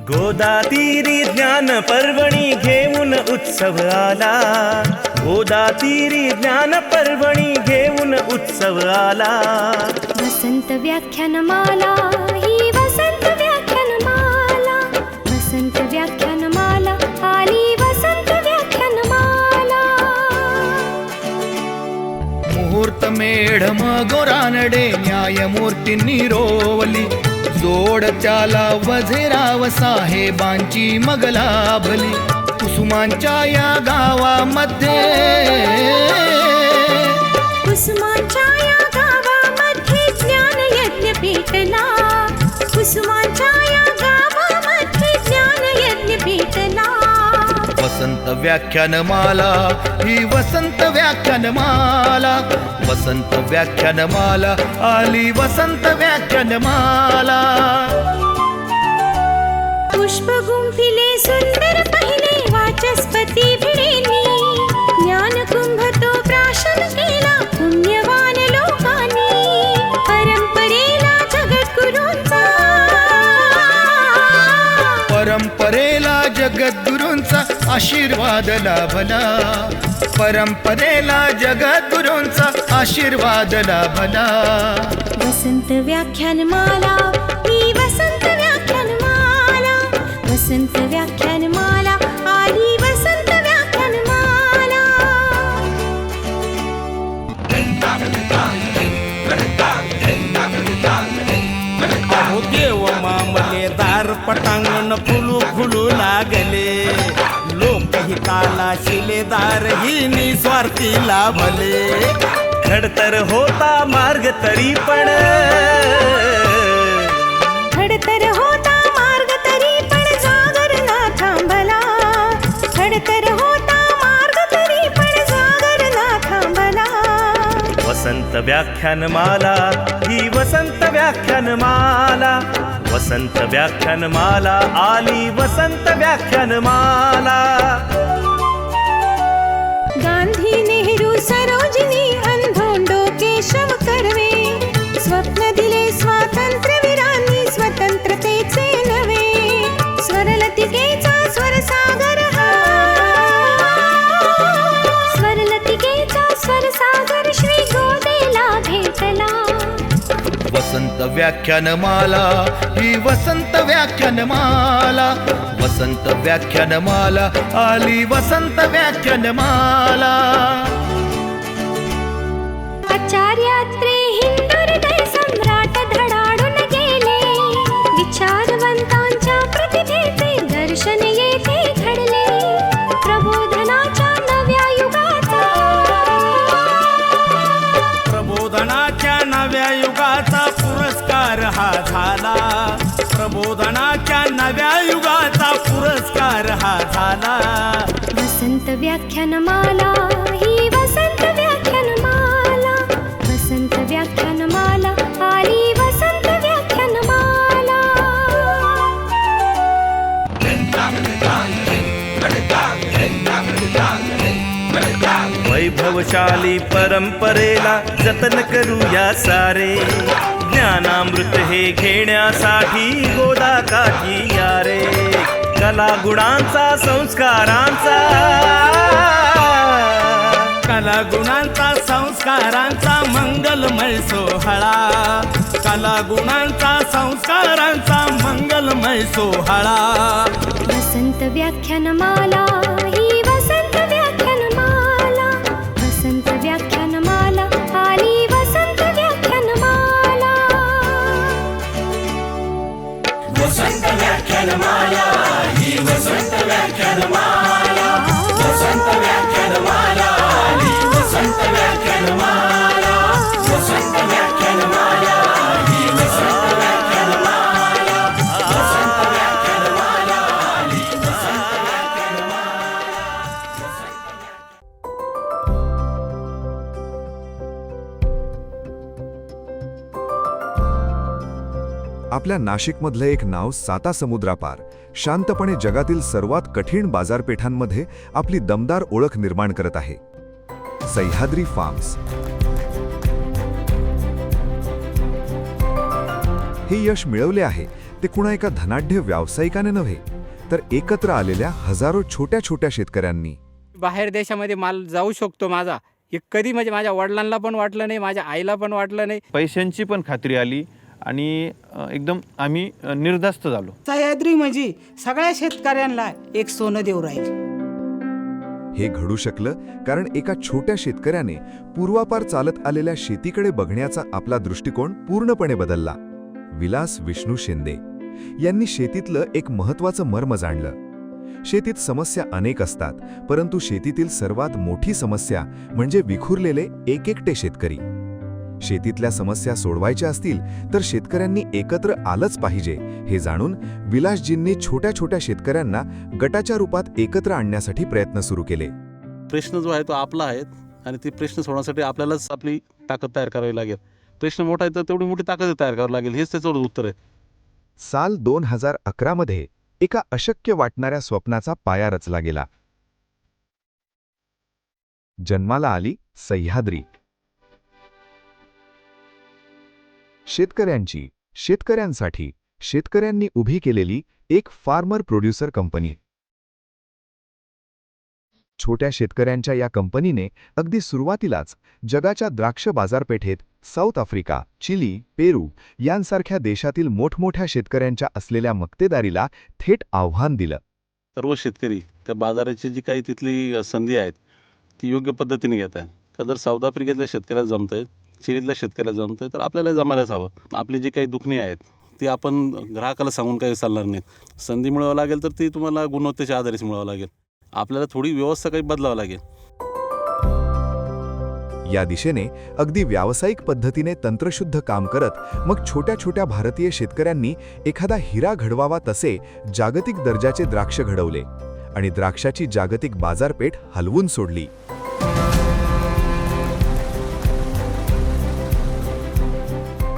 गोदातीरी ज्ञान पर्वणी घेऊन उत्सव आला. गोदातीरी ज्ञान पर्वणी घेऊन उत्सव आला. वसंत व्याख्यानमाला ही वसंत व्याख्यानमाला. वसंत व्याख्यानमाला आली वसंत व्याख्यानमाला. मुहूर्त मेढ मगो रानडे न्यायमूर्तींनी रोवली. जोड त्याला वझेराव साहेबांची मग लाभली. कुसुमांच्या या गावामध्ये कुसुमांच्या या गावामध्ये ज्ञान यज्ञ पेटला. कुसुमांच्या या गावामध्ये ज्ञान यज्ञ पेटला. वसंत व्याख्यानमाला ही वसंत व्याख्यानमाला. वसंत व्याख्यानमाला आली वसंत व्याख्यानमाला. पुष्प गुंफिले सुंदर पहिले वाचस्पती भिडेनी. ज्ञान कुंभ तो प्राशन केला पुण्यवान लोकांनी. परंपरेला जगद्गुरूंचा परंपरेला जगद्गुरूंचा आशीर्वाद लाभला. परंपरेला जगद्गुरूंचा आशीर्वाद लाभला. वसंत व्याख्यानमाला ही वसंत व्याख्यानमाला. वसंत व्याख्यानमाला आली वसंत व्याख्यानमाला. अहो देव मामले दार पटांगण फुलू फुलू लागले. लोकहिताला शिलेदार ही निस्वार्थी लाभले. खडतर होता मार्ग तरी पण खडतर होता मार्ग तरी पण जागर ना थांबला. खडतर होता मार्ग तरी पण जागर ना थांबला. वसंत व्याख्यानमाला ही वसंत व्याख्यानमाला. वसंत व्याख्यानमाला आली वसंत व्याख्यानमाला. गांधी नेहरू सरोजिनी अंधोंडो केशव कर्वे. स्वप्न दिले स्वातंत्र्यवीरांनी स्वतंत्रतेचे नवे. स्वरलतिकेचा स्वरसागर हा. स्वरलतिकेचा स्वरसागर श्री गोदेला भेटला. वसंत व्याख्यानमाला ही वसंत व्याख्यानमाला. वसंत व्याख्यानमाला आली वसंत व्याख्यानमाला. आचार्यात्रे हिंदुहृदय सम्राट धडाडून गेले. विचारवंतांच्या प्रतिभेचे दर्शन येथे घडले. प्रबोधनाच्या नव्या युगाचा प्रबोधनाच्या नव्या युगाचा पुरस्कार हा झाला. प्रबोधनाच्या नव्या युगाचा पुरस्कार हा झाला. वसंत व्याख्यानमाला ही वसंत व्याख्यानमाला. वसंत व्याख्यानमाला आली वसंत व्याख्यानमाला. वैभवशाली परंपरेला जतन करूया सारे. ज्ञानामृत हे घेण्यासाठी गोदा काठी या रे. कला गुणांचा संस्कारांचा कला गुणांचा संस्कारांचा मंगलमय सोहळा. कला गुणांचा संस्कारांचा मंगलमय सोहळा. वसंत व्याख्यानमाला ही वसंत व्याख्यानमाला. वसंत व्याख्यानमाला आली वसंत व्याख्यानमाला. वसंत व्याख्यानमाला ही वसंत व्याख्यानमाला. वसंत व्याख्यानमाला आली वसंत व्याख्यानमाला. वसंत व्याख्यानमाला ही वसंत व्याख्यानमाला. वसंत व्याख्यानमाला आली वसंत व्याख्यानमाला. आपल्या नाशिकमधलं एक नाव सातासमुद्रापार शांतपणे जगातील सर्वात कठीण बाजारपेठांमध्ये आपली दमदार ओळख निर्माण करत आहे. सह्याद्री फार्म्स. हे यश मिळवले आहे ते कुणा एका धनाढ्य व्यावसायिकाने नव्हे, तर एकत्र आलेल्या हजारो छोट्या छोट्या शेतकऱ्यांनी. बाहेर देशामध्ये माल जाऊ शकतो माझा, हे कधी म्हणजे माझ्या वडिलांना पण वाटलं नाही, माझ्या आईला पण वाटलं नाही. पैशांची पण खात्री आली आणि एकदम आम्ही निर्धास्त झालो. सह्याद्री म्हणजे सगळ्या शेतकऱ्यांना एक सोनं देऊ राहील. हे घडू शकलं कारण एका छोट्या शेतकऱ्याने पूर्वापार चालत आलेल्या शेतीकडे बघण्याचा आपला दृष्टिकोन पूर्णपणे बदलला. विलास विष्णू शिंदे यांनी शेतीतलं एक महत्त्वाचं मर्म जाणलं. शेतीत समस्या अनेक असतात, परंतु शेतीतील सर्वात मोठी समस्या म्हणजे विखुरलेले एकटे शेतकरी. शेतीतल्या समस्या सोडवायच्या असतील तर शेतकऱ्यांनी एकत्र आलंच पाहिजे हे जाणून विलासजींनी छोट्या छोट्या शेतकऱ्यांना गटाच्या रूपात एकत्र आणण्यासाठी प्रयत्न सुरू केले. प्रश्न जो आहे तो आपला आहे आणि ती प्रश्न सोडवण्यासाठी आपल्यालाच आपली ताकद तयार करावी लागेल. प्रश्न मोठा आहे तर तेवढी मोठी ताकद तयार करावी लागेल, हेच त्याचं उत्तर आहे. साल 2011 मध्ये एका अशक्य वाटणाऱ्या स्वप्नाचा पाया रचला गेला. जन्माला आली सह्याद्री. शेतकऱ्यांची, शेतकऱ्यांसाठी, शेतकऱ्यांनी उभी केलेली एक फार्मर प्रोड्युसर कंपनी. छोट्या शेतकऱ्यांच्या या कंपनीने अगदी सुरुवातीलाच जगाच्या द्राक्ष बाजारपेठेत साऊथ आफ्रिका, चिली, पेरू यांसारख्या देशातील मोठमोठ्या शेतकऱ्यांच्या असलेल्या मक्तेदारीला थेट आव्हान दिलं. सर्व शेतकरी त्या बाजाराची जी काही तिथली संधी आहेत ती योग्य पद्धतीने घेत आहेत. का जर साऊथ आफ्रिकेतल्या शेतकऱ्याला जमत आहेत, चिलीतल्या शेतकऱ्याला जमत आहे, तर आपल्याला जमायलाच हवं. आपली जी काही दुखणी आहेत ती आपण ग्राहकाला सांगून काही चालणार नाहीत. संधी मिळवावं लागेल तर ती तुम्हाला गुणवत्तेच्या आधारेच मिळवावं लागेल. आपल्याला थोडी व्यवस्था काही बदलावं लागेल. या दिशेने अगदी व्यावसायिक पद्धतीने तंत्रशुद्ध काम करत मग छोट्या छोट्या भारतीय शेतकऱ्यांनी एखादा हिरा घडवावा तसे जागतिक दर्जाचे द्राक्ष घडवले आणि द्राक्षाची जागतिक बाजारपेठ हलवून सोडली.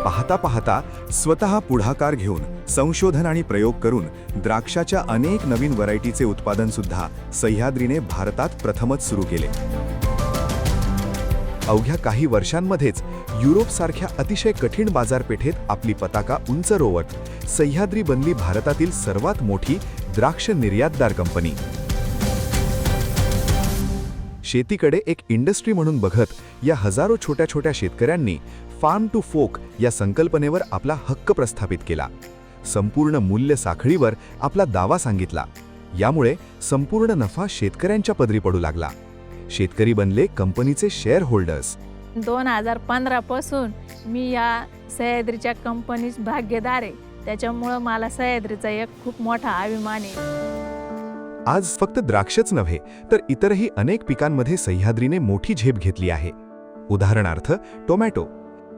पाहता पाहता स्वतः पुढाकार घेऊन संशोधन आणि प्रयोग करून द्राक्षाच्या अनेक नवीन व्हरायटीचे उत्पादन सुद्धा सह्याद्रीने भारतात प्रथमच सुरू केले. अवघ्या काही वर्षांमध्येच युरोपसारख्या अतिशय कठीण बाजारपेठेत आपली पताका उंच रोवत सह्याद्री बनली भारतातील सर्वात मोठी द्राक्ष निर्यातदार कंपनी. शेतीकडे एक इंडस्ट्री म्हणून बघत या हजारो छोट्या छोट्या शेतकऱ्यांनी फार्म टू फोक या संकल्पनेवर आपला हक्क प्रस्थापित केला. संपूर्ण मूल्य साखळीवर आपला दावा सांगितला. यामुळे संपूर्ण नफा शेतकऱ्यांच्या पदरी पडू लागला. शेतकरी बनले कंपनीचे शेअर होल्डर्स. 2015 पासून मी या सह्याद्रीच्या कंपनीत भागीदार आहे. त्याच्यामुळं मला सह्याद्रीचा एक खूप मोठा अभिमान आहे. आज फक्त द्राक्षच नव्हे तर इतरही अनेक पिकांमध्ये सह्याद्रीने मोठी झेप घेतली आहे. उदाहरणार्थ टोमॅटो.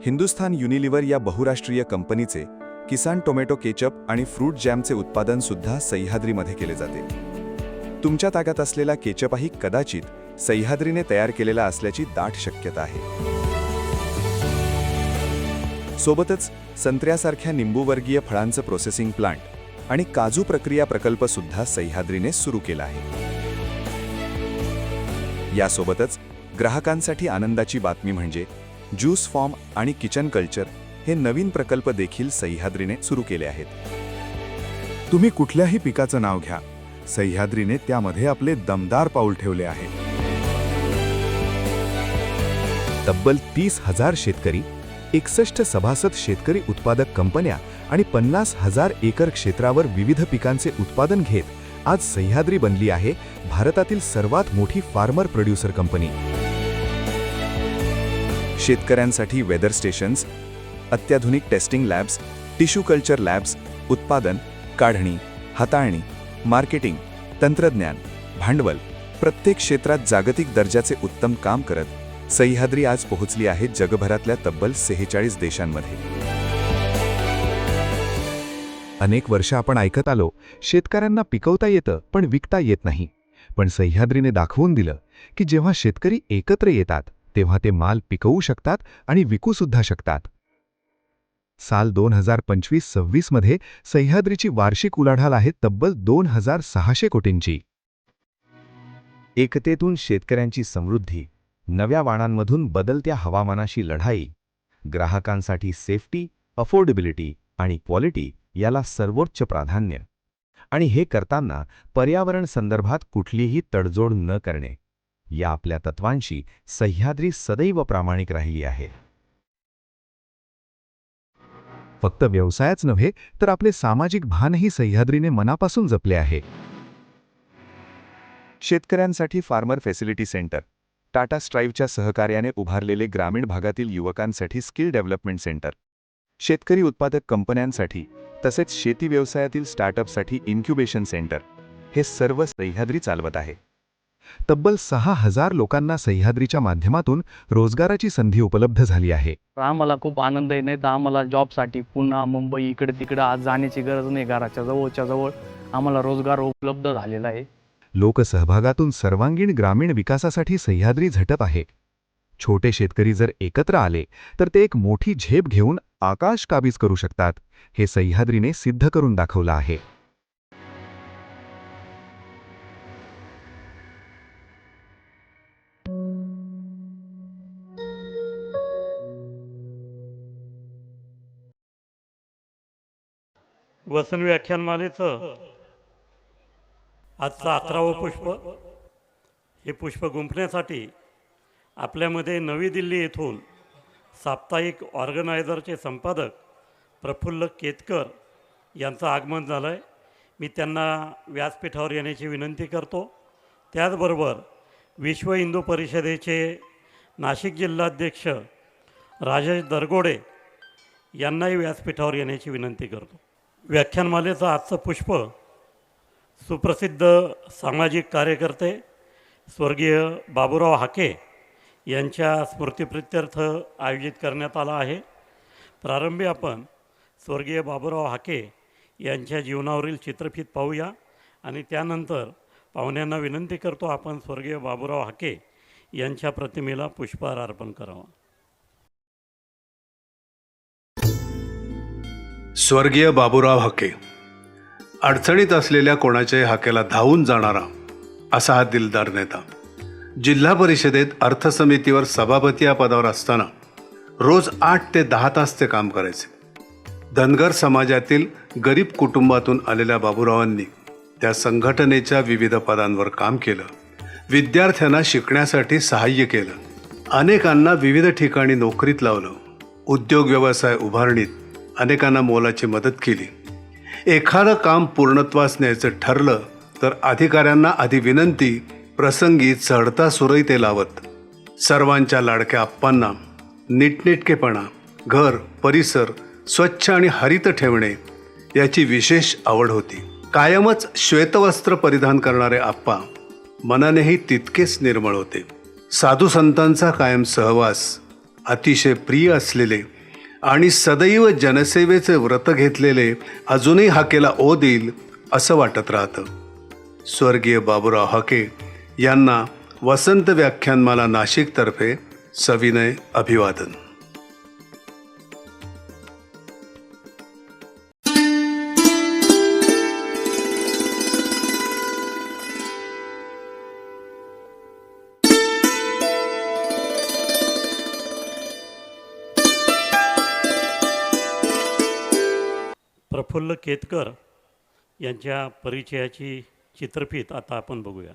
हिंदुस्थान युनिलिव्हर या बहुराष्ट्रीय कंपनीचे किसान टोमॅटो केचप आणि फ्रूट जॅमचे उत्पादन सुद्धा सह्याद्रीमध्ये केले जाते. तुमच्या ताब्यात असलेला केचपही कदाचित सह्याद्रीने तयार केलेला असल्याची दाट शक्यता आहे. सोबतच संत्र्यासारख्या निंबूवर्गीय फळांचं प्रोसेसिंग प्लांट आणि काजू प्रक्रिया प्रकल्प सुद्धा सह्याद्रीने सुरू केला आहे. यासोबतच ग्राहकांसाठी आनंदाची बातमी म्हणजे ज्यूस फॉर्म आणि किचन कल्चर हे नवीन प्रकल्प देखील सह्याद्रीने सुरू केले आहेत. तुम्ही कुठल्याही पिकाचं नाव घ्या, सह्याद्रीने त्यामध्ये आपले दमदार पाऊल ठेवले आहे. तब्बल 30,000 शेतकरी, 61 सभासद शेतकरी उत्पादक कंपन्या आणि 50,000 एकर क्षेत्रावर विविध पिकांचे उत्पादन घेत आज सह्याद्री बनली आहे भारतातील सर्वात मोठी फार्मर प्रोड्युसर कंपनी. शेतकऱ्यांसाठी वेदर स्टेशन्स, अत्याधुनिक testing labs, tissue culture labs, उत्पादन, काढणी, हाताळणी, मार्केटिंग, तंत्रज्ञान, भांडवल प्रत्येक क्षेत्रात जागतिक दर्जाचे उत्तम काम करत सह्याद्री आज पोहोचली आहे जगभरातल्या तब्बल 46 देशांमध्ये. अनेक वर्ष आपण ऐकत आलो, शेतकऱ्यांना पिकवता येतं पण विकता येत नाही. पण सह्याद्रीने दाखवून दिलं की जेव्हा शेतकरी एकत्र येतात तेव्हा ते माल पिकवू शकतात आणि विकू सुद्धा शकतात. साल 2025-26 मध्ये सह्याद्रीची वार्षिक उलाढाल आहे तब्बल 2,600 कोटींची. एकतेतून शेतकऱ्यांची समृद्धी, नव्या वाणांमधून बदलत्या हवामानाशी लढाई, ग्राहकांसाठी सेफ्टी, अफोर्डेबिलिटी आणि क्वालिटी याला सर्वोच्च प्राधान्य. आणि हे करताना पर्यावरण संदर्भात कुठलीही तडजोड न करणे, या आपल्या तत्वांशी सह्याद्री सदैव प्रामाणिक राहिली आहे. फक्त व्यवसायाच नव्हे तर आपले सामाजिक भानही सह्याद्रीने मनापासून जपले आहे. शेतकऱ्यांसाठी फार्मर फॅसिलिटी सेंटर, टाटा स्ट्राईव्हच्या सहकार्याने उभारलेले ग्रामीण भागातील युवकांसाठी स्किल डेव्हलपमेंट सेंटर, शेतकरी उत्पादक कंपन्यांसाठी तसेच शेती व्यवसायातील स्टार्टअपसाठी इन्क्युबेशन सेंटर, हे सर्व सह्याद्री चालवत आहे. तब्बल 6,000 लोकांना सह्याद्रीच्या माध्यमातून रोजगाराची संधी उपलब्ध झाली आहे. आम्हाला खूप आनंद आहे. नाही तर आम्हाला जॉबसाठी पुन्हा मुंबई इकडे तिकडे आज जाण्याची गरज नाही. घराच्या जवळच्या जवळ आम्हाला रोजगार उपलब्ध झालेला आहे. लोकसहभागातून सर्वांगीण ग्रामीण विकासासाठी सह्याद्री झटत आहे. छोटे शेतकरी जर एकत्र आले तर ते एक मोठी झेप घेऊन आकाश काबीज करू शकतात, हे सह्याद्रीने सिद्ध करून दाखवलं आहे. वसन व्याख्यानमालेचं आजचं 11वं पुष्प. हे पुष्प गुंफण्यासाठी आपल्यामध्ये नवी दिल्ली येथून साप्ताहिक ऑर्गनायझरचे संपादक प्रफुल्ल केतकर यांचं आगमन झालं आहे. मी त्यांना व्यासपीठावर येण्याची विनंती करतो. त्याचबरोबर विश्व हिंदू परिषदेचे नाशिक जिल्हाध्यक्ष राजेश दरगोडे यांनाही व्यासपीठावर येण्याची विनंती करतो. व्याख्यानमालेचं आजचं पुष्प सुप्रसिद्ध सामाजिक कार्यकर्ते स्वर्गीय बाबूराव हाके यांच्या स्मृतिप्रित्यर्थ आयोजित करण्यात आला आहे. प्रारंभी आपण स्वर्गीय बाबूराव हाके यांच्या जीवनावरील चित्रफित पाहूया आणि त्यानंतर पाहुण्यांना विनंती करतो आपण स्वर्गीय बाबूराव हाके यांच्या प्रतिमेला पुष्पहार अर्पण करावा. स्वर्गीय बाबूराव हाके, अडचणीत असलेल्या कोणाच्याही हाकेला धावून जाणारा असा हा दिलदार नेता. जिल्हा परिषदेत अर्थसमितीवर सभापती या पदावर असताना रोज 8 ते 10 तास ते काम करायचे. धनगर समाजातील गरीब कुटुंबातून आलेल्या बाबूरावांनी त्या संघटनेच्या विविध पदांवर काम केलं. विद्यार्थ्यांना शिकण्यासाठी सहाय्य केलं. अनेकांना विविध ठिकाणी नोकरीत लावलं. उद्योग व्यवसाय उभारणीत अनेकांना मोलाची मदत केली. एखादं काम पूर्णत्वास न्यायचं ठरलं तर अधिकाऱ्यांना आधी विनंती, प्रसंगी चढता सुरई ते लावत. सर्वांच्या लाडक्या आप्पांना नीटनेटकेपणा, घर परिसर स्वच्छ आणि हरित ठेवणे याची विशेष आवड होती. कायमच श्वेतवस्त्र परिधान करणारे आप्पा मनानेही तितकेच निर्मळ होते. साधू संतांचा कायम सहवास, अतिशय प्रिय असलेले आणि सदैव जनसेवेचे व्रत घेतलेले अजूनही हाकेला ओ देईल असं वाटत राहतं. स्वर्गीय बाबूराव हाके यांना वसंत व्याख्यानमाला नाशिकतर्फे सविनय अभिवादन. प्रफुल्ल केतकर यांच्या परिचयाची चित्रफित आता आपण बघूया.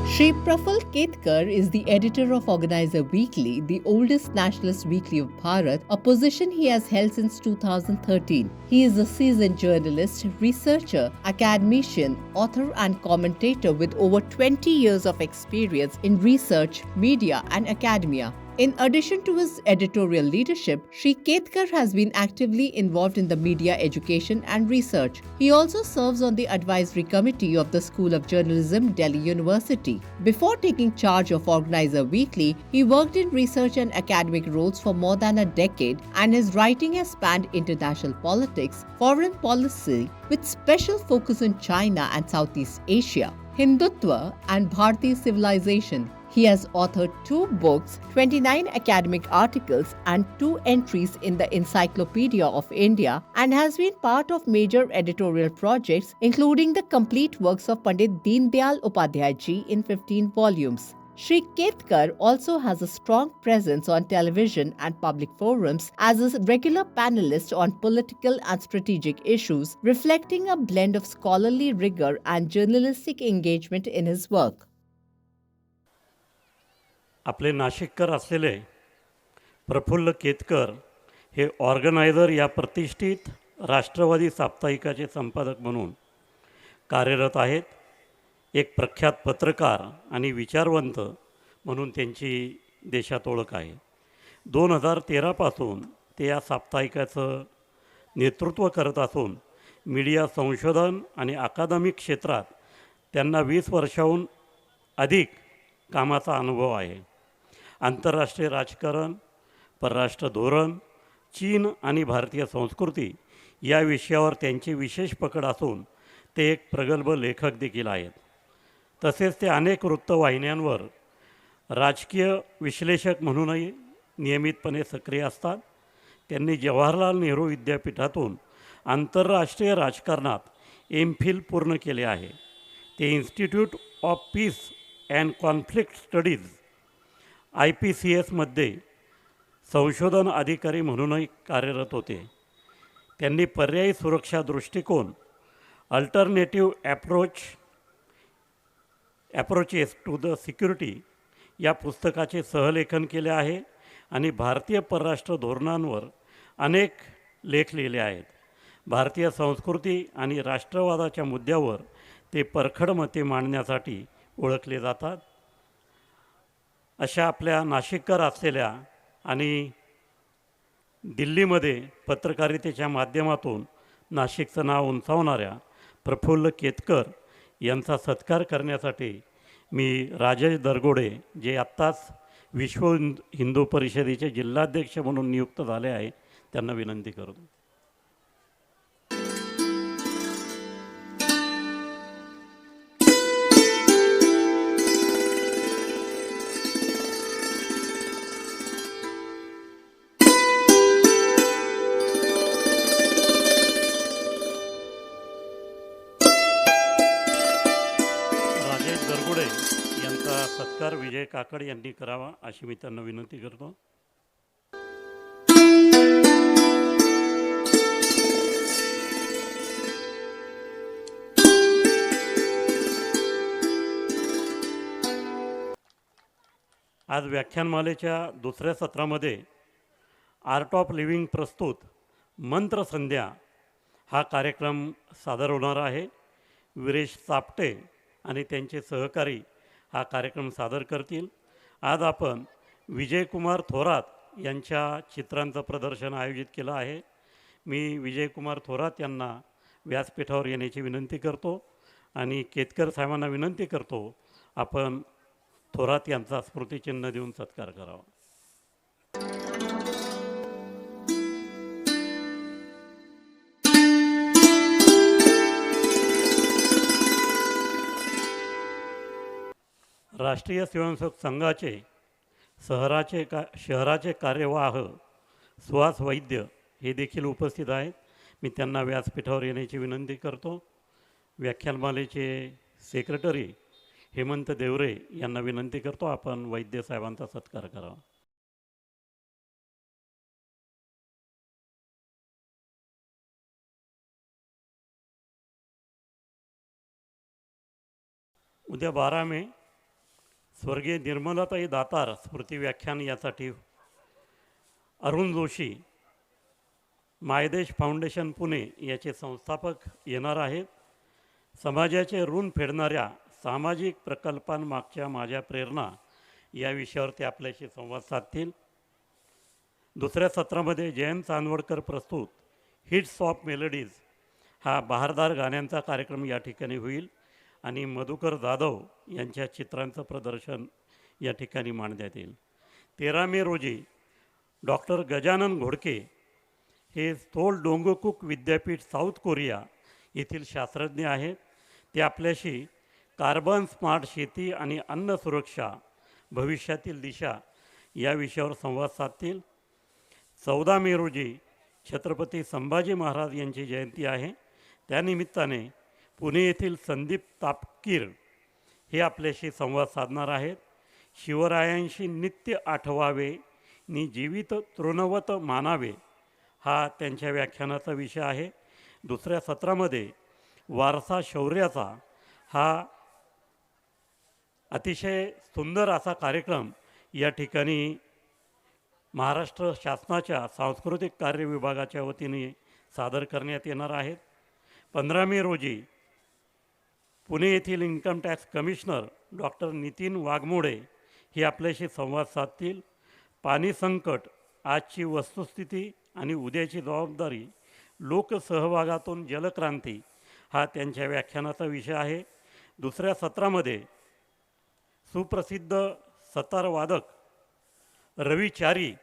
Shri Praful Ketkar is the editor of Organizer Weekly, the oldest nationalist weekly of Bharat, a position he has held since 2013. He is a seasoned journalist, researcher, academician, author and commentator with over 20 years of experience in research, media and academia. In addition to his editorial leadership, Shri Ketkar has been actively involved in the media education and research. He also serves on the advisory committee of the School of Journalism, Delhi University. Before taking charge of Organizer Weekly, he worked in research and academic roles for more than a decade, and his writing has spanned international politics, foreign policy, with special focus on China and Southeast Asia, Hindutva and Bharati civilization. He has authored 2 books, 29 academic articles, and 2 entries in the Encyclopedia of India, and has been part of major editorial projects, including the complete works of Pandit Deen Dayal Upadhyay ji in 15 volumes. Shri Ketkar also has a strong presence on television and public forums as a regular panelist on political and strategic issues, reflecting a blend of scholarly rigor and journalistic engagement in his work. आपले नाशिककर असलेले प्रफुल्ल केतकर हे organiser या प्रतिष्ठित राष्ट्रवादी साप्ताहिकाचे संपादक म्हणून कार्यरत आहेत. एक प्रख्यात पत्रकार आणि विचारवंत म्हणून त्यांची देशात ओळख आहे. 2013पासून ते या साप्ताहिकाचं नेतृत्व करत असून मीडिया संशोधन आणि अकादमिक क्षेत्रात त्यांना 20 वर्षाहून अधिक कामाचा अनुभव आहे. आंतरराष्ट्रीय राजकारण, परराष्ट्र धोरण, चीन आणि भारतीय संस्कृती या विषयावर त्यांची विशेष पकड असून ते एक प्रगल्भ लेखक देखील आहेत. तसेच ते अनेक वृत्तवाहिन्यांवर राजकीय विश्लेषक म्हणूनही नियमितपणे सक्रिय असतात. त्यांनी जवाहरलाल नेहरू विद्यापीठातून आंतरराष्ट्रीय राजकारणात एम.फिल पूर्ण केले आहे. ते institute of peace and conflict studies IPCSमध्ये संशोधन अधिकारी म्हणूनही कार्यरत होते. त्यांनी पर्यायी सुरक्षा दृष्टिकोन alternative approaches to the security या पुस्तकाचे सहलेखन केले आहे आणि भारतीय परराष्ट्र धोरणांवर अनेक लेख लिहिले आहेत. भारतीय संस्कृती आणि राष्ट्रवादाच्या मुद्द्यावर ते परखड मते मांडण्यासाठी ओळखले जातात. अशा आपल्या नाशिककर असलेल्या आणि दिल्लीमध्ये पत्रकारितेच्या माध्यमातून नाशिकचं नाव उंचावणाऱ्या प्रफुल्ल केतकर यांचा सत्कार करण्यासाठी मी राजेश दरगोडे, जे आत्ताच विश्व हिंदू परिषदेचे जिल्हाध्यक्ष म्हणून नियुक्त झाले आहे, त्यांना विनंती करतो. सत्कार विजय काकड यांनी करावा अशी मी त्यांना विनंती करतो. आज व्याख्यानमालेच्या दुसऱ्या सत्रामध्ये आर्ट ऑफ लिव्हिंग प्रस्तुत मंत्रसंध्या हा कार्यक्रम सादर होणार आहे. वीरेश सापटे आणि त्यांचे सहकारी हा कार्यक्रम सादर करतील. आज आपण विजयकुमार थोरात यांच्या चित्रांचं प्रदर्शन आयोजित केलं आहे. मी विजयकुमार थोरात यांना व्यासपीठावर येण्याची विनंती करतो आणि केतकर साहेबांना विनंती करतो आपण थोरात यांचा स्मृतिचिन्ह देऊन सत्कार करावा. राष्ट्रीय स्वयंसेवक संघाचे शहराचे कार्यवाह सुहास वैद्य हे देखील उपस्थित आहेत. मी त्यांना व्यासपीठावर येण्याची विनंती करतो. व्याख्यानमालेचे सेक्रेटरी हेमंत देवरे यांना विनंती करतो आपण वैद्य साहेबांचा सत्कार करावा. उद्या 12 मे स्वर्गीय निर्मलाताई दातार स्मृती व्याख्यान यासाठी अरुण जोशी मायदेश फाउंडेशन पुणे याचे संस्थापक येणार आहेत. समाजाचे ऋण फेडणाऱ्या सामाजिक प्रकल्पांमागच्या माझ्या प्रेरणा या विषयावर ते आपल्याशी संवाद साधतील. दुसऱ्या सत्रामध्ये जयंत चांदवडकर प्रस्तुत हिट्स ऑफ मेलडीज हा बहारदार गाण्यांचा कार्यक्रम या ठिकाणी होईल आणि मधुकर जाधव यांच्या चित्रांचं प्रदर्शन या ठिकाणी मांडण्यात येईल. 13 मे रोजी डॉक्टर गजानन घोडके हे स्थोल डोंगकुक विद्यापीठ साऊथ कोरिया येथील शास्त्रज्ञ आहेत. ते आपल्याशी कार्बन स्मार्ट शेती आणि अन्न सुरक्षा भविष्यातील दिशा या विषयावर संवाद साधतील. 14 मे रोजी छत्रपती संभाजी महाराज यांची जयंती आहे. त्यानिमित्ताने पुणे येथील संदीप तापकीर हे आपल्याशी संवाद साधणार आहेत. शिवरायांशी नित्य आठवावे नि जीवित तृणवत मानावे हा त्यांच्या व्याख्यानाचा विषय आहे. दुसऱ्या सत्रामध्ये वारसा शौर्याचा हा अतिशय सुंदर असा कार्यक्रम या ठिकाणी महाराष्ट्र शासनाच्या सांस्कृतिक कार्य विभागाच्या वतीने सादर करण्यात येणार आहेत. 15 मे रोजी पुणे येथील income tax commissioner doctor Nitin Waghmode हे आपल्याशी संवाद साधतील. पाणी संकट, आजची वस्तुस्थिती आणि उद्याची जबाबदारी, लोकसहभागातून जलक्रांती हा त्यांच्या व्याख्यानाचा विषय आहे. दुसऱ्या सत्रामध्ये सुप्रसिद्ध सतार वादक रवी चारी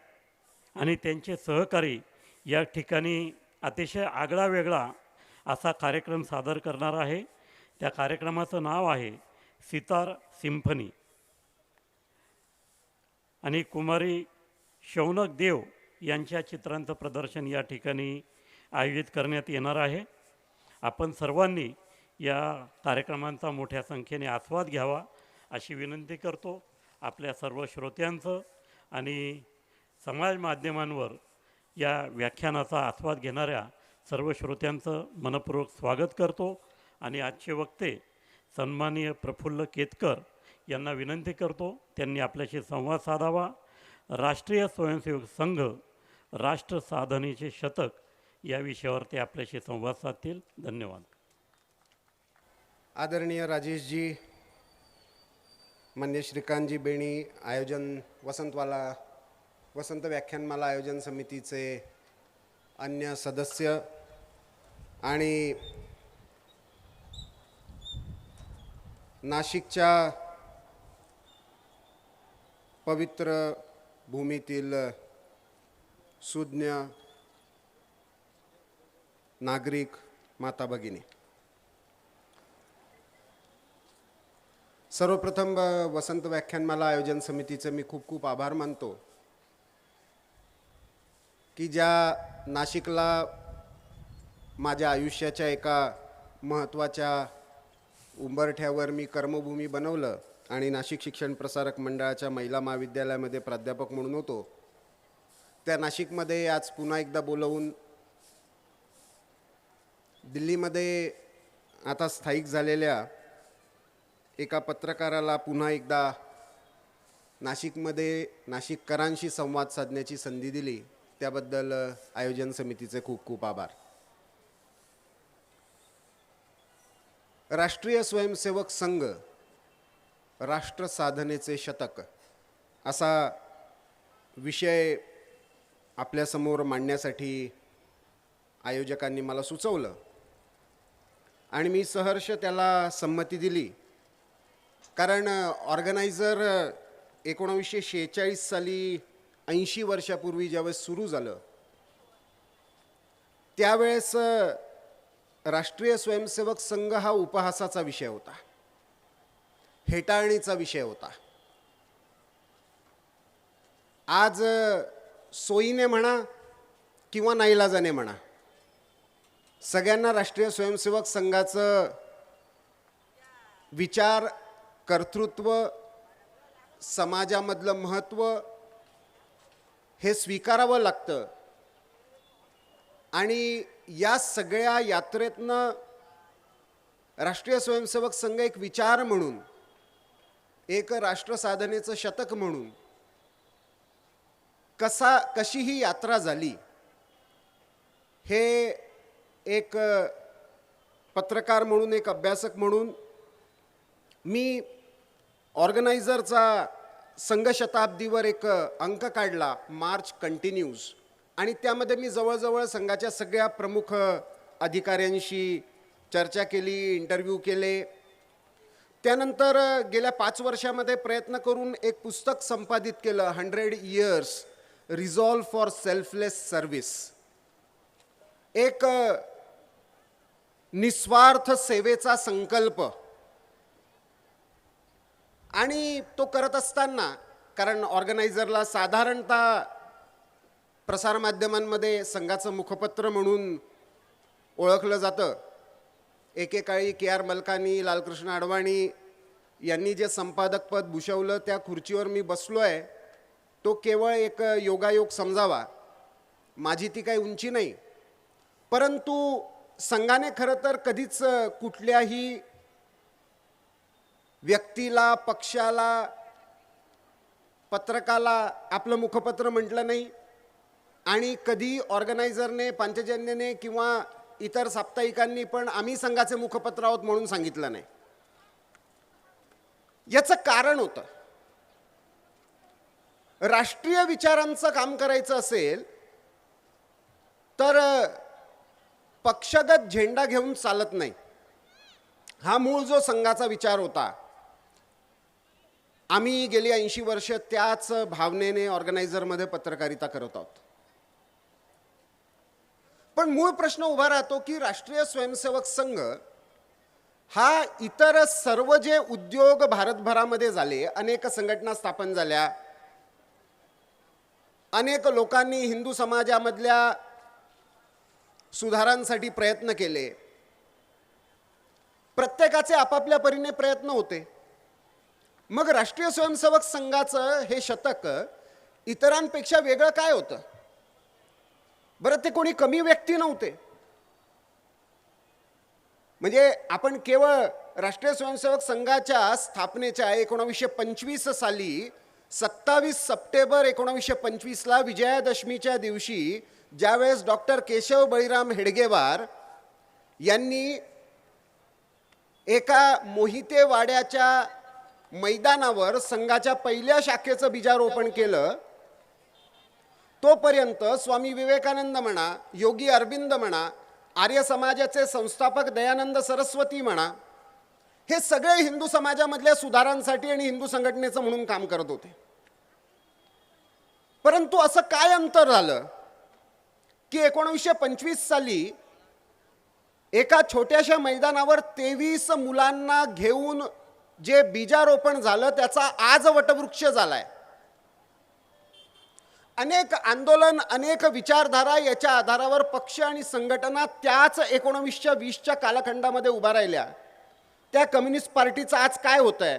आणि त्यांचे सहकारी या ठिकाणी अतिशय आगळा वेगळा असा कार्यक्रम सादर करणार आहे. त्या कार्यक्रमाचं नाव आहे सितार सिम्फनी आणि कुमारी शौनक देव यांच्या चित्रांचं प्रदर्शन या ठिकाणी आयोजित करण्यात येणार आहे. आपण सर्वांनी या कार्यक्रमांचा मोठ्या संख्येने आस्वाद घ्यावा अशी विनंती करतो. आपल्या सर्व श्रोत्यांचं आणि समाज माध्यमांवर या व्याख्यानाचा आस्वाद घेणाऱ्या सर्व श्रोत्यांचं मनपूर्वक स्वागत करतो आणि आजचे वक्ते सन्माननीय प्रफुल्ल केतकर यांना विनंती करतो त्यांनी आपल्याशी संवाद साधावा. राष्ट्रीय स्वयंसेवक संघ राष्ट्र साधनेचे शतक या विषयावर ते आपल्याशी संवाद साधतील. धन्यवाद. आदरणीय राजेशजी, मान्य श्रीकांतजी बेणी, आयोजन वसंत व्याख्यानमाला आयोजन समितीचे अन्य सदस्य आणि नाशिकच्या पवित्र भूमीतील सुज्ञ नागरिक माता भगिनी, सर्वप्रथम वसंत व्याख्यानमाला आयोजन समितीचे मी खूप खूप आभार मानतो की ज्या नाशिकला माझ्या आयुष्याच्या एका महत्त्वाच्या उंबरठ्यावर मी कर्मभूमी बनवलं आणि नाशिक शिक्षण प्रसारक मंडळाच्या महिला महाविद्यालयामध्ये प्राध्यापक म्हणून होतो. त्या नाशिकमध्ये आज पुन्हा एकदा बोलवून दिल्लीमध्ये आता स्थायिक झालेल्या एका पत्रकाराला पुन्हा एकदा नाशिकमध्ये नाशिककरांशी संवाद साधण्याची संधी दिली, त्याबद्दल आयोजन समितीचे खूप खूप आभार. राष्ट्रीय स्वयंसेवक संघ राष्ट्र साधनेचे शतक असा विषय आपल्यासमोर मांडण्यासाठी आयोजकांनी मला सुचवलं आणि मी सहर्ष त्याला संमती दिली. कारण ऑर्गनायझर 1946 साली 80 वर्षापूर्वी ज्यावेळेस सुरू झालं त्यावेळेस राष्ट्रीय स्वयंसेवक संघ हा उपहासाचा विषय होता, हेटाळणीचा विषय होता. आज सोयीने म्हणा किंवा नाईलाजाने म्हणा सगळ्यांना राष्ट्रीय स्वयंसेवक संघाचं विचार, कर्तृत्व, समाजामधलं महत्त्व हे स्वीकारावं लागतं आणि या सगळ्या यात्रेतनं राष्ट्रीय स्वयंसेवक संघ एक विचार म्हणून, एक राष्ट्र साधनेचं शतक म्हणून कशी ही यात्रा झाली हे एक पत्रकार म्हणून, एक अभ्यासक म्हणून मी ऑर्गनायझरचा संघ शताब्दीवर एक अंक काढला, मार्च कंटिन्यूज, आणि त्यामध्ये मी जवळजवळ संघाच्या सगळ्या प्रमुख अधिकाऱ्यांशी चर्चा केली, इंटरव्ह्यू केले. त्यानंतर गेल्या 5 वर्षामध्ये प्रयत्न करून एक पुस्तक संपादित केलं, 100 years resolve for selfless service. एक निस्वार्थ सेवेचा संकल्प. आणि तो करत असताना, कारण ऑर्गनायझरला साधारणतः प्रसारमाध्यमांमध्ये संघाचं मुखपत्र म्हणून ओळखलं जातं. एकेकाळी KR मलकानी, लालकृष्ण अडवाणी यांनी जे संपादकपद भूषवलं त्या खुर्चीवर मी बसलो आहे तो केवळ एक योगायोग समजावा. माझी ती काही उंची नाही, परंतु संघाने खरं तर कधीच कुठल्याही व्यक्तीला, पक्षाला, पत्रकाला आपलं मुखपत्र म्हटलं नाही आणि कधी ऑर्गनायझरने, पांचजन्यने किंवा इतर साप्ताहिकांनी पण आम्ही संघाचे मुखपत्र आहोत म्हणून सांगितलं नाही. याचं कारण होतं, राष्ट्रीय विचारांचं काम करायचं असेल तर पक्षगत झेंडा घेऊन चालत नाही. हा मूळ जो संघाचा विचार होता, आम्ही गेली 80 वर्ष त्याच भावनेने ऑर्गनायझरमध्ये पत्रकारिता करत आहोत. पण मूळ प्रश्न उभा राहतो की राष्ट्रीय स्वयंसेवक संघ हा इतर सर्व जे उद्योग भारतभरामध्ये झाले, अनेक संघटना स्थापन झाल्या, अनेक लोकांनी हिंदू समाजामधल्या सुधारांसाठी प्रयत्न केले, प्रत्येकाचे आपापल्या परीने प्रयत्न होते. मग राष्ट्रीय स्वयंसेवक संघाचं हे शतक इतरांपेक्षा वेगळं काय होतं? बरं, ते कोणी कमी व्यक्ती नव्हते. म्हणजे आपण केवळ राष्ट्रीय स्वयंसेवक संघाच्या स्थापनेच्या 1925 साली 27 सप्टेंबर 1925ला विजयादशमीच्या दिवशी ज्यावेळेस डॉक्टर केशव बळीराम हेडगेवार यांनी एका मोहितेवाड्याच्या मैदानावर संघाच्या पहिल्या शाखेचं बीजारोपण केलं, तोपर्यंत स्वामी विवेकानंद म्हणा, योगी अरविंद म्हणा, आर्य समाजाचे संस्थापक दयानंद सरस्वती म्हणा, हे सगळे हिंदू समाजामधल्या सुधारांसाठी आणि हिंदू संघटनेचं म्हणून काम करत होते. परंतु असं काय अंतर झालं की 1925 साली एका छोट्याशा मैदानावर 23 मुलांना घेऊन जे बीजारोपण झालं त्याचा आज वटवृक्ष झालाय. अनेक आंदोलन, अनेक विचारधारा याच्या आधारावर पक्ष आणि संघटना त्याच 1920च्या कालखंडामध्ये उभा राहिल्या. त्या कम्युनिस्ट पार्टीचं आज काय होतंय,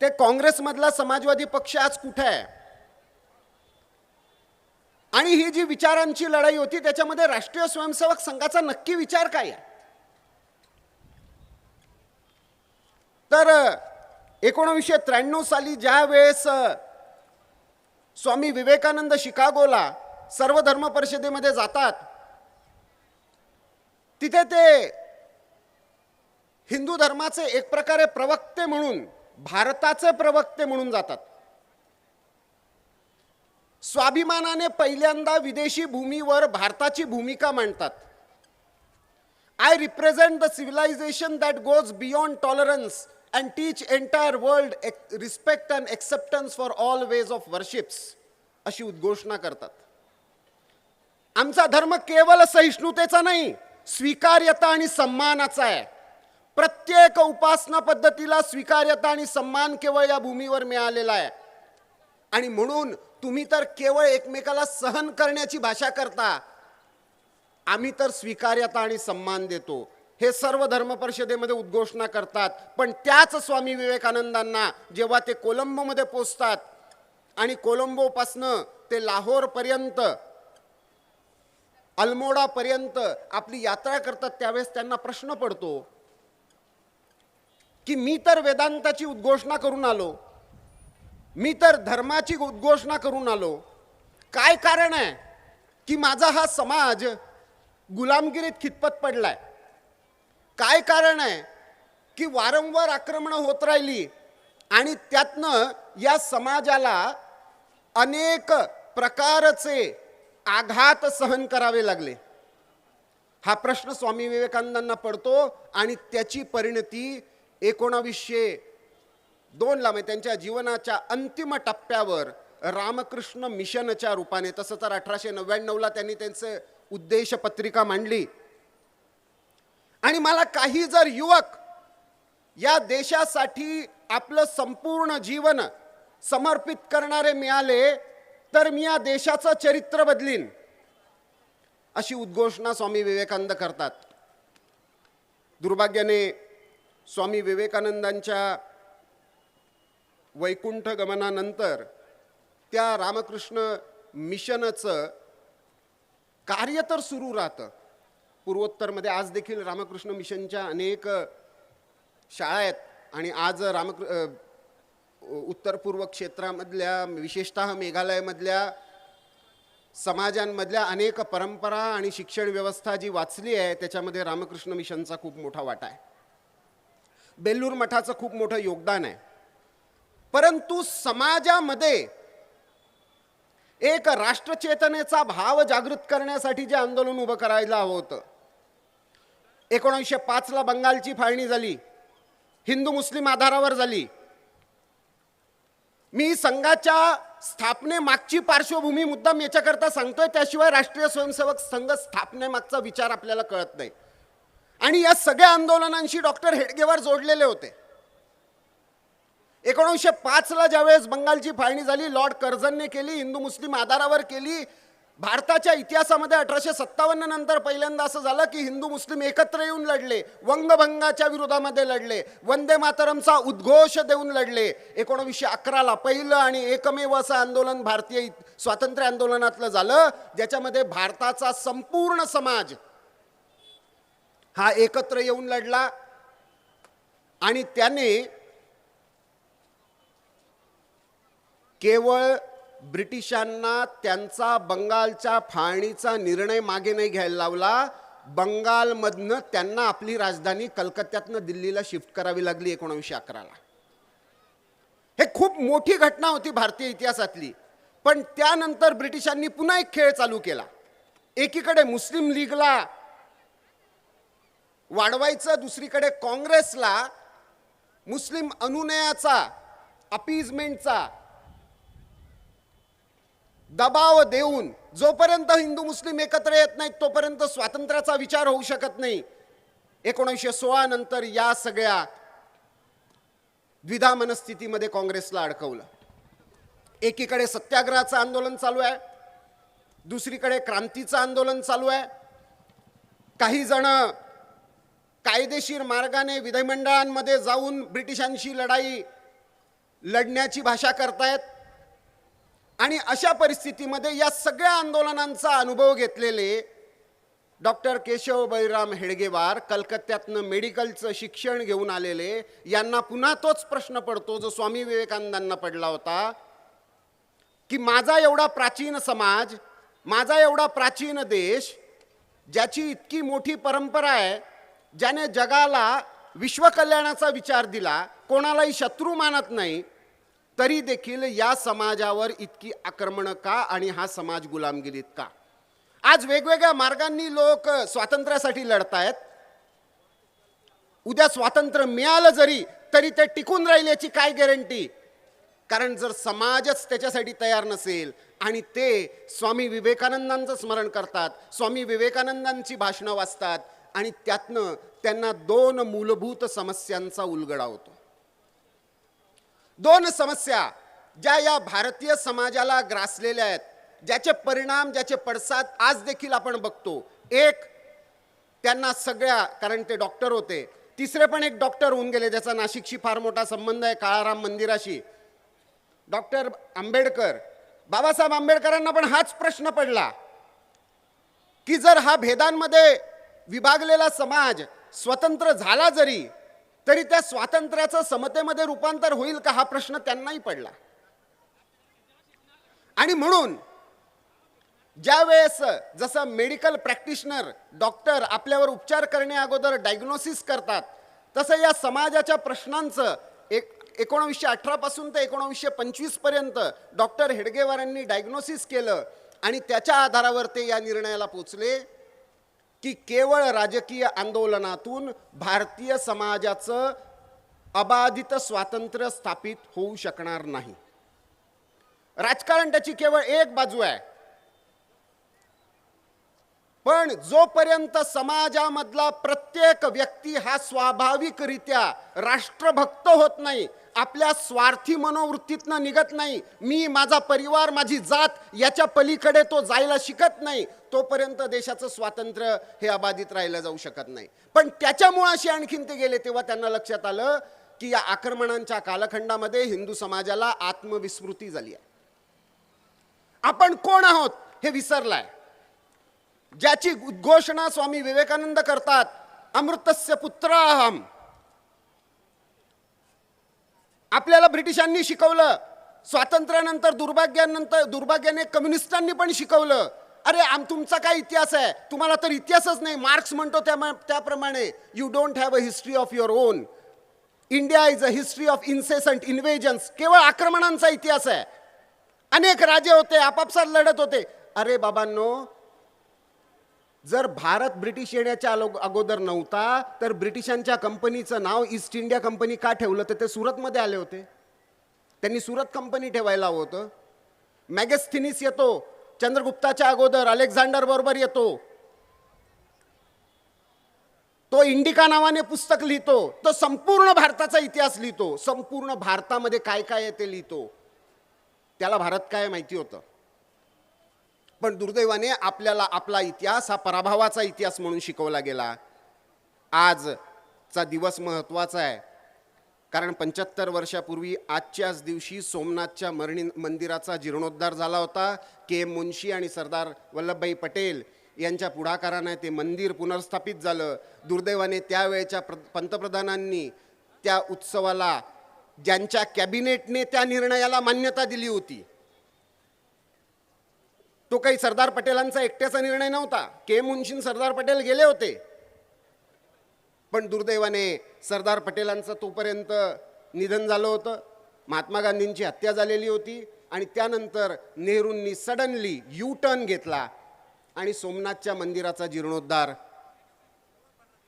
ते काँग्रेसमधला समाजवादी पक्ष आज कुठे आहे, आणि ही जी विचारांची लढाई होती त्याच्यामध्ये राष्ट्रीय स्वयंसेवक संघाचा नक्की विचार काय आहे? तर 1993 साली ज्या वेळेस स्वामी विवेकानंद शिकागोला सर्वधर्म परिषदेमध्ये जातात, तिथे ते हिंदू धर्माचे एक प्रकारे प्रवक्ते म्हणून, भारताचे प्रवक्ते म्हणून जातात. स्वाभिमानाने पहिल्यांदा विदेशी भूमीवर भारताची भूमिका मांडतात. I represent the civilization that goes beyond tolerance and teach entire world respect and acceptance for all ways of worships, अशी उद्घोषणा करतात. आमचा धर्म केवळ सहिष्णुतेचा नाही, स्वीकार्यता आणि सन्मानाचा आहे. प्रत्येक उपासना पद्धतीला स्वीकार्यता आणि सन्मान केवळ या भूमीवर मिळालेला आहे. आणि म्हणून तुम्ही तर केवळ एकमेकाला सहन करण्याची भाषा करता, आम्ही तर स्वीकार्यता आणि सन्मान देतो, हे सर्व धर्म परिषदेमध्ये उद्घोषणा करतात. पण त्याच स्वामी विवेकानंदांना जेव्हा ते कोलंबोमध्ये पोहोचतात आणि कोलंबोपासनं ते लाहोरपर्यंत, अल्मोडापर्यंत आपली यात्रा करतात, त्यावेळेस त्यांना प्रश्न पडतो की मी तर वेदांताची उद्घोषणा करून आलो, मी तर धर्माची उद्घोषणा करून आलो, काय कारण आहे की माझा हा समाज गुलामगिरीत खितपत पडलाय? काय कारण आहे की वारंवार आक्रमण होत राहिली आणि त्यातनं या समाजाला अनेक प्रकारचे आघात सहन करावे लागले? हा प्रश्न स्वामी विवेकानंदांना पडतो आणि त्याची परिणती 1902ला म्हणजे त्यांच्या जीवनाच्या अंतिम टप्प्यावर रामकृष्ण मिशनच्या रूपाने, तसं तर 1899ला त्यांनी त्यांचे उद्देश पत्रिका मांडली. आणि मला काही जर युवक या देशासाठी आपलं संपूर्ण जीवन समर्पित करणारे मिळाले तर मी या देशाचं चरित्र बदलीन, अशी उद्घोषणा स्वामी विवेकानंद करतात. दुर्भाग्याने स्वामी विवेकानंदांच्या वैकुंठ गमनानंतर त्या रामकृष्ण मिशनचं कार्य तर सुरू राहतं. पूर्वोत्तरमध्ये आज देखील रामकृष्ण मिशनच्या अनेक शाळा आहेत आणि आज उत्तर पूर्व क्षेत्रामधल्या विशेषतः मेघालयमधल्या समाजांमधल्या अनेक परंपरा आणि शिक्षण व्यवस्था जी वाचली आहे त्याच्यामध्ये रामकृष्ण मिशनचा खूप मोठा वाटा आहे. बेल्लूर मठाचं खूप मोठं योगदान आहे. परंतु समाजामध्ये एक राष्ट्रचेतनेचा भाव जागृत करण्यासाठी जे आंदोलन उभं करायला हवं होतं. 1905ला बंगालची फाळणी झाली, हिंदू मुस्लिम आधारावर झाली. मी संघाच्या स्थापनेमागची पार्श्वभूमी मुद्दाम याच्याकरता सांगतोय, त्याशिवाय राष्ट्रीय स्वयंसेवक संघ स्थापनेमागचा विचार आपल्याला कळत नाही. आणि या सगळ्या आंदोलनांशी डॉक्टर हेडगेवार जोडलेले होते. 1905ला ज्यावेळेस बंगालची फाळणी झाली, लॉर्ड कर्झनने केली, हिंदू मुस्लिम आधारावर केली. भारताच्या इतिहासामध्ये 1857 नंतर पहिल्यांदा असं झालं की हिंदू मुस्लिम एकत्र येऊन लढले, वंगभंगाच्या विरोधामध्ये लढले, वंदे मातरमचा उद्घोष देऊन लढले. 1911ला पहिलं आणि एकमेव असं आंदोलन भारतीय स्वातंत्र्य आंदोलनातलं झालं ज्याच्यामध्ये भारताचा संपूर्ण समाज हा एकत्र येऊन लढला. आणि त्याने केवळ ब्रिटिशांना त्यांचा बंगालच्या फाळणीचा निर्णय मागे नाही घ्यायला लावला, बंगालमधनं त्यांना आपली राजधानी कलकत्त्यातनं दिल्लीला शिफ्ट करावी लागली 1911ला. हे खूप मोठी घटना होती भारतीय इतिहासातली. पण त्यानंतर ब्रिटिशांनी पुन्हा एक खेळ चालू केला. एकीकडे मुस्लिम लीगला वाढवायचं, दुसरीकडे काँग्रेसला मुस्लिम अनुनयाचा, अपीजमेंटचा दबाव देऊन जोपर्यंत हिंदू मुस्लिम एकत्र येत नाहीत तोपर्यंत स्वातंत्र्याचा विचार होऊ शकत नाही. 1916 नंतर या सगळ्या द्विधा मनस्थितीमध्ये काँग्रेसला अडकवलं. एकीकडे सत्याग्रहाचं आंदोलन चालू आहे, दुसरीकडे क्रांतीचं आंदोलन चालू आहे. काही जण कायदेशीर मार्गाने विधिमंडळांमध्ये जाऊन ब्रिटिशांशी लढाई लढण्याची भाषा करतायत. आणि अशा परिस्थितीमध्ये या सगळ्या आंदोलनांचा अनुभव घेतलेले डॉक्टर केशव बळीराम हेडगेवार, कलकत्त्यातनं मेडिकलचं शिक्षण घेऊन आलेले, यांना पुन्हा तोच प्रश्न पडतो जो स्वामी विवेकानंदांना पडला होता की माझा एवढा प्राचीन समाज, माझा एवढा प्राचीन देश, ज्याची इतकी मोठी परंपरा आहे, ज्याने जगाला विश्वकल्याणाचा विचार दिला, कोणालाही शत्रू मानत नाही, तरी देखील या समाजावर इतकी आक्रमण का आणि हा समाज गुलामगिरीत का? आज वेगवेगळ्या मार्गांनी लोक स्वातंत्र्यासाठी लढतायत. उद्या स्वातंत्र्य मिळालं जरी तरी ते टिकून राहील याची काय गॅरंटी? कारण जर समाजच त्याच्यासाठी तयार नसेल आणि ते स्वामी विवेकानंदांचं स्मरण करतात, स्वामी विवेकानंदांची भाषणं वाचतात आणि त्यातनं त्यांना दोन मूलभूत समस्यांचा उलगडा होतो. दोन समस्या ज्या या भारतीय समाजाला ग्रासलेल्या आहेत, ज्याचे परिणाम, ज्याचे पडसाद आज देखील आपण बघतो. एक, त्यांना सगळ्या, कारण ते डॉक्टर होते, तिसरे पण एक डॉक्टर होऊन गेले ज्याचा नाशिकशी फार मोठा संबंध आहे, काळाराम मंदिराशी, डॉक्टर आंबेडकर. बाबासाहेब आंबेडकरांना पण हाच प्रश्न पडला की जर हा भेदांमध्ये विभागलेला समाज स्वतंत्र झाला जरी तरी त्या स्वातंत्र्याचं समतेमध्ये रूपांतर होईल का, हा प्रश्न त्यांनाही पडला. आणि म्हणून ज्या वेळेस जसं मेडिकल प्रॅक्टिशनर, डॉक्टर आपल्यावर उपचार करण्या अगोदर डायग्नोसिस करतात, तसं या समाजाच्या प्रश्नांचं 1918 पासून ते 1925 पर्यंत डॉक्टर हेडगेवारांनी डायग्नोसिस केलं आणि त्याच्या आधारावर ते या निर्णयाला पोचले की केवळ राजकीय आंदोलनातून भारतीय समाजाचं अबाधित स्वातंत्र्य स्थापित होऊ शकणार नाही. राजकारण त्याची केवळ एक बाजू आहे, पण जोपर्यंत समाजामधला प्रत्येक व्यक्ती हा स्वाभाविकरित्या राष्ट्रभक्त होत नाही, आपल्या स्वार्थी मनोवृत्तीतनं निघत नाही, मी, माझा परिवार, माझी जात याच्या पलीकडे तो जायला शिकत नाही, तोपर्यंत देशाचं स्वातंत्र्य हे अबाधित राहिलं जाऊ शकत नाही. पण त्याच्यामुळे अशी आणखीन ते गेले तेव्हा त्यांना लक्षात आलं की या आक्रमणांच्या कालखंडामध्ये हिंदू समाजाला आत्मविस्मृती झाली आहे. आपण कोण आहोत हे विसरलाय. ज्याची उद्घोषणा स्वामी विवेकानंद करतात, अमृतस्य पुत्र अहम. आपल्याला ब्रिटिशांनी शिकवलं, स्वातंत्र्यानंतर दुर्भाग्याने कम्युनिस्टांनी पण शिकवलं, अरे तुमचा काय इतिहास आहे, तुम्हाला तर इतिहासच नाही. मार्क्स म्हणतो त्याप्रमाणे, you don't have a history of your own. India is a history of incessant invasions. केवळ आक्रमणांचा इतिहास आहे. अनेक राजे होते, आपापसात लढत होते. अरे बाबांनो, जर भारत ब्रिटिश येण्याच्या अगोदर नव्हता तर ब्रिटिशांच्या कंपनीचं नाव ईस्ट इंडिया कंपनी का ठेवलं? तर ते सुरतमध्ये आले होते. त्यांनी सुरत कंपनी ठेवायला हवं होतं. मॅगस्थीनिस येतो चंद्रगुप्ताच्या अगोदर, अलेक्झांडर बरोबर येतो. तो इंडिका नावाने पुस्तक लिहितो. तो संपूर्ण भारताचा इतिहास लिहितो. संपूर्ण भारतामध्ये काय काय आहे ते लिहितो. त्याला भारत काय माहिती होतं. पण दुर्दैवाने आपल्याला आपला इतिहास हा पराभवाचा इतिहास म्हणून शिकवला गेला. आजचा दिवस महत्त्वाचा आहे, कारण 75 वर्षापूर्वी आजच्याच दिवशी सोमनाथच्या मंदिराचा जीर्णोद्धार झाला होता. के मुन्शी आणि सरदार वल्लभभाई पटेल यांच्या पुढाकाराने ते मंदिर पुनर्स्थापित झालं. दुर्दैवाने त्यावेळेच्या पंतप्रधानांनी त्या उत्सवाला, ज्यांच्या कॅबिनेटने त्या निर्णयाला मान्यता दिली होती, तो काही सरदार पटेलांचा एकट्याचा निर्णय नव्हता. के मुन्शी सरदार पटेल गेले होते, पण दुर्दैवाने सरदार पटेलांचं तोपर्यंत निधन झालं होतं. महात्मा गांधींची हत्या झालेली होती आणि त्यानंतर नेहरूंनी सडनली यू टर्न घेतला आणि सोमनाथच्या मंदिराचा जीर्णोद्धार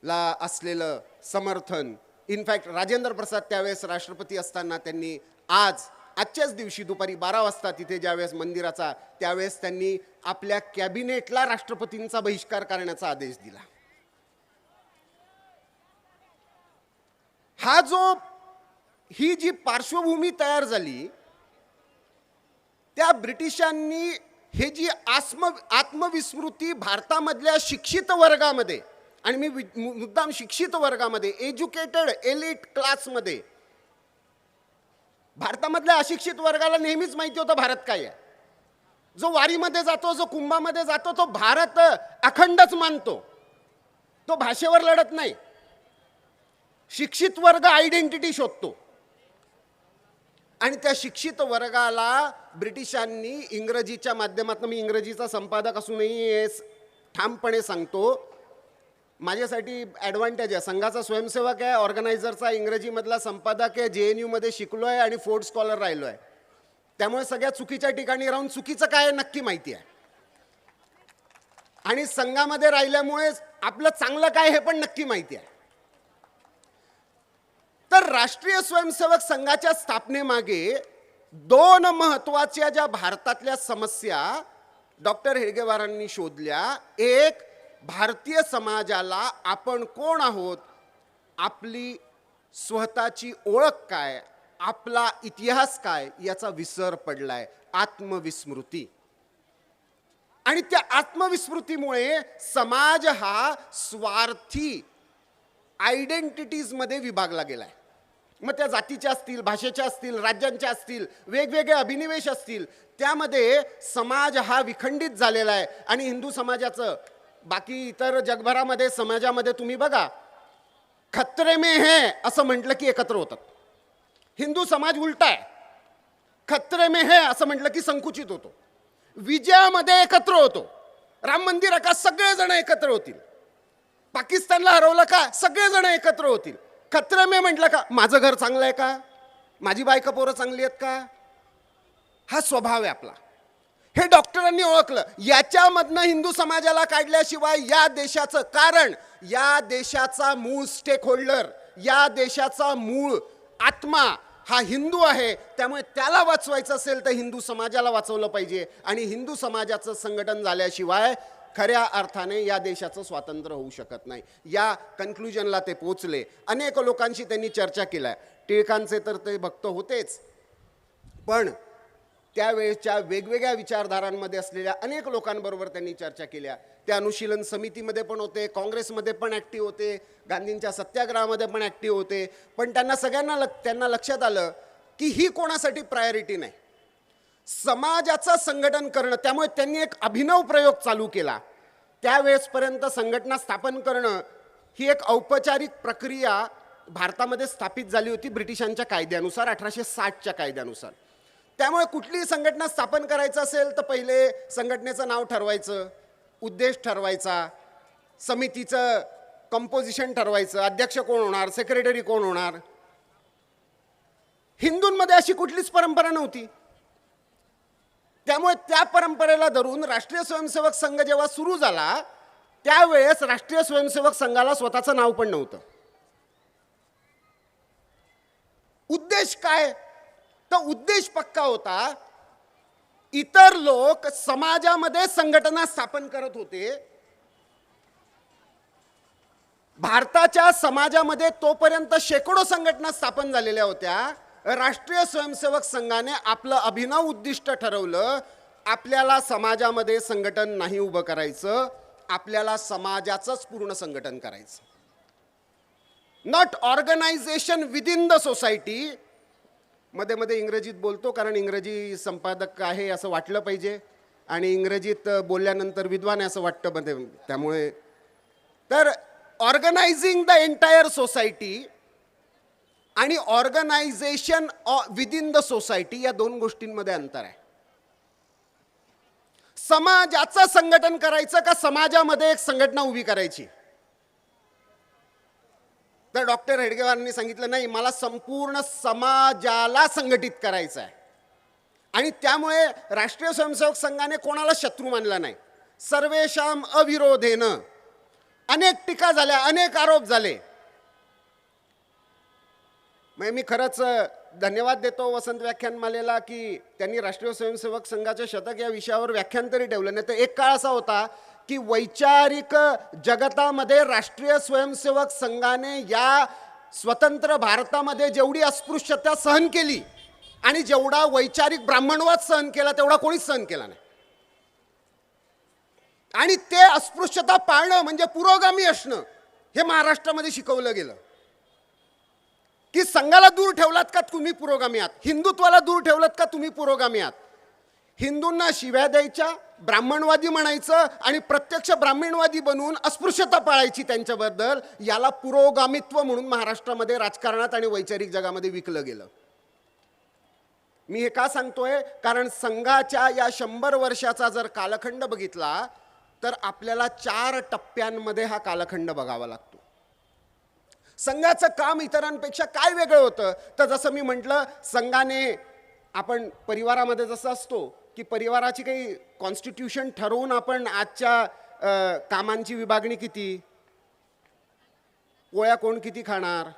ला असलेलं समर्थन, इनफॅक्ट राजेंद्र प्रसाद त्यावेळेस राष्ट्रपती असताना त्यांनी आजच्याच दिवशी दुपारी 12 वाजता तिथे ज्यावेळेस मंदिराचा, त्यावेळेस त्यांनी आपल्या कॅबिनेटला राष्ट्रपतींचा बहिष्कार करण्याचा आदेश दिला. ही जी पार्श्वभूमी तयार झाली, त्या ब्रिटिशांनी हे जी आत्मविस्मृती भारतामधल्या शिक्षित वर्गामध्ये, आणि मी मुद्दाम शिक्षित वर्गामध्ये, एज्युकेटेड एलिट क्लासमध्ये, भारतामधल्या अशिक्षित वर्गाला नेहमीच माहिती होतं भारत काय आहे. जो वारीमध्ये जातो, जो कुंभामध्ये जातो, तो भारत अखंडच मानतो. तो भाषेवर लढत नाही. शिक्षित वर्ग आयडेंटिटी शोधतो आणि त्या शिक्षित वर्गाला ब्रिटिशांनी इंग्रजीच्या माध्यमातून, मी इंग्रजीचा संपादक असूनही हे ठामपणे सांगतो, माझ्यासाठी ॲडव्हान्टेज आहे. संघाचा स्वयंसेवक आहे, ऑर्गनायझरचा इंग्रजीमधला संपादक आहे, JNU मध्ये शिकलो आहे आणि फोर्ड स्कॉलर राहिलो आहे. त्यामुळे सगळ्या चुकीच्या ठिकाणी राहून चुकीचं काय नक्की माहिती आहे, आणि संघामध्ये राहिल्यामुळे आपलं चांगलं काय हे पण नक्की माहिती आहे. तर राष्ट्रीय स्वयंसेवक संघाच्या स्थापनेमागे 2 महत्त्वाच्या ज्या भारतातल्या समस्या डॉक्टर हेडगेवारांनी शोधल्या. एक, भारतीय समाजाला आपण कोण आहोत, आपली स्वतःची ओळख काय, आपला इतिहास काय याचा विसर पडलाय, आत्मविस्मृती. आणि त्या आत्मविस्मृतीमुळे समाज हा स्वार्थी आयडेंटिटीजमध्ये विभागला गेलाय. मग त्या जातीच्या असतील, भाषेच्या असतील, राज्यांच्या असतील, वेगवेगळे अभिनिवेश असतील, त्यामध्ये समाज हा विखंडित झालेला आहे. आणि हिंदू समाजाचं, बाकी इतर जगभरामध्ये समाजामध्ये तुम्ही बघा, खतरे में है असं म्हटलं की एकत्र होतात. हिंदू समाज उलटा आहे. खतरे में है असं म्हटलं की संकुचित होतो. विजयामध्ये एकत्र होतो. राम मंदिर का सगळेजण एकत्र होतील. पाकिस्तानला हरवलं का सगळेजण एकत्र होतील. खतरे में म्हटलं का माझं घर चांगलं आहे का, माझी बायका पोरं चांगली आहेत का, हा स्वभाव आहे आपला. हे डॉक्टरांनी ओळखलं. याच्यामधनं हिंदू समाजाला काढल्याशिवाय या देशाचं, कारण या देशाचा मूळ स्टेक होल्डर, या देशाचा मूळ आत्मा हा हिंदू आहे. त्यामुळे त्याला वाचवायचं असेल तर हिंदू समाजाला वाचवलं पाहिजे. आणि हिंदू समाजाचं संघटन झाल्याशिवाय खऱ्या अर्थाने या देशाचं स्वातंत्र्य होऊ शकत नाही. या कन्क्लुजनला ते पोचले. अनेक लोकांशी त्यांनी चर्चा केल्या. टिळकांचे तर ते भक्त होतेच, पण त्यावेळेच्या वेगवेगळ्या विचारधारांमध्ये असलेल्या अनेक लोकांबरोबर त्यांनी चर्चा केल्या. त्या अनुशीलन समितीमध्ये पण होते, काँग्रेसमध्ये पण ॲक्टिव्ह होते, गांधींच्या सत्याग्रहामध्ये पण ॲक्टिव्ह होते. पण त्यांना सगळ्यांना त्यांना लक्षात आलं की ही कोणासाठी प्रायोरिटी नाही, समाजाचं संघटन करणं. त्यामुळे त्यांनी एक अभिनव प्रयोग चालू केला. त्यावेळेसपर्यंत संघटना स्थापन करणं ही एक औपचारिक प्रक्रिया भारतामध्ये स्थापित झाली होती ब्रिटिशांच्या कायद्यानुसार, 1860च्या कायद्यानुसार. त्यामुळे कुठलीही संघटना स्थापन करायचं असेल तर पहिले संघटनेचं नाव ठरवायचं, उद्देश ठरवायचा, समितीचं कंपोजिशन ठरवायचं, अध्यक्ष कोण होणार, सेक्रेटरी कोण होणार. हिंदूंमध्ये अशी कुठलीच परंपरा नव्हती. त्यामुळे त्या परंपरेला धरून राष्ट्रीय स्वयंसेवक संघ जेव्हा सुरू झाला त्यावेळेस राष्ट्रीय स्वयंसेवक संघाला स्वतःचं नाव पण नव्हतं. उद्देश काय? तर उद्देश पक्का होता. इतर लोक समाजामध्ये संघटना स्थापन करत होते. भारताच्या समाजामध्ये तोपर्यंत शेकडो संघटना स्थापन झालेल्या होत्या. राष्ट्रीय स्वयंसेवक संघाने आपलं अभिनव उद्दिष्ट ठरवलं, आपल्याला समाजामध्ये संघटन नाही उभं करायचं, आपल्याला समाजाचंच पूर्ण संघटन करायचं. Not organization within the society. मध्ये मध्ये इंग्रजीत बोलतो कारण इंग्रजी संपादक आहे असं वाटलं पाहिजे आणि इंग्रजीत बोलल्यानंतर विद्वान आहे असं वाटतं मध्ये. त्यामुळे तर ऑर्गनायझिंग द एंटायर सोसायटी आणि ऑर्गनायझेशन विदिन द सोसायटी या दोन गोष्टींमध्ये अंतर आहे. समाजाचं संघटन करायचं का समाजामध्ये एक संघटना उभी करायची? तर डॉक्टर हेडगेवारांनी सांगितलं नाही, मला संपूर्ण समाजाला संघटित करायचं आहे. आणि त्यामुळे राष्ट्रीय स्वयंसेवक संघाने कोणाला शत्रू मानला नाही. सर्वेशाम अविरोधेनं अनेक टीका झाल्या, अनेक आरोप झाले. मी खरंच धन्यवाद देतो वसंत व्याख्यानमालेला की त्यांनी राष्ट्रीय स्वयंसेवक संघाचे शतक या विषयावर व्याख्यान तरी ठेवलं. नाही तर एक काळ असा होता की वैचारिक जगतामध्ये राष्ट्रीय स्वयंसेवक संघाने या स्वतंत्र भारतामध्ये जेवढी अस्पृश्यता सहन केली आणि जेवढा वैचारिक ब्राह्मणवाद सहन केला तेवढा कोणीच सहन केला नाही. आणि ते अस्पृश्यता पाळणं म्हणजे पुरोगामी असणं हे महाराष्ट्रामध्ये शिकवलं गेलं. की संघाला दूर ठेवलात का तुम्ही पुरोगामी आहात, हिंदुत्वाला दूर ठेवलात का तुम्ही पुरोगामी आहात. हिंदूंना शिव्या द्यायच्या, ब्राह्मणवादी म्हणायचं आणि प्रत्यक्ष ब्राह्मणवादी बनवून अस्पृश्यता पाळायची त्यांच्याबद्दल. याला पुरोगामित्व म्हणून महाराष्ट्रामध्ये राजकारणात आणि वैचारिक जगामध्ये विकलं गेलं. मी हे का सांगतोय? कारण संघाच्या या 100 वर्षाचा जर कालखंड बघितला तर आपल्याला 4 टप्प्यांमध्ये हा कालखंड बघावा लागतो. संघाचं काम इतरांपेक्षा काय वेगळं होतं? तर जसं मी म्हटलं, संघाने आपण परिवारामध्ये जसं असतो की परिवाराची काही कॉन्स्टिट्यूशन ठरवून आपण आजच्या कामांची विभागणी किती, पोळ्या कोण किती खाणार,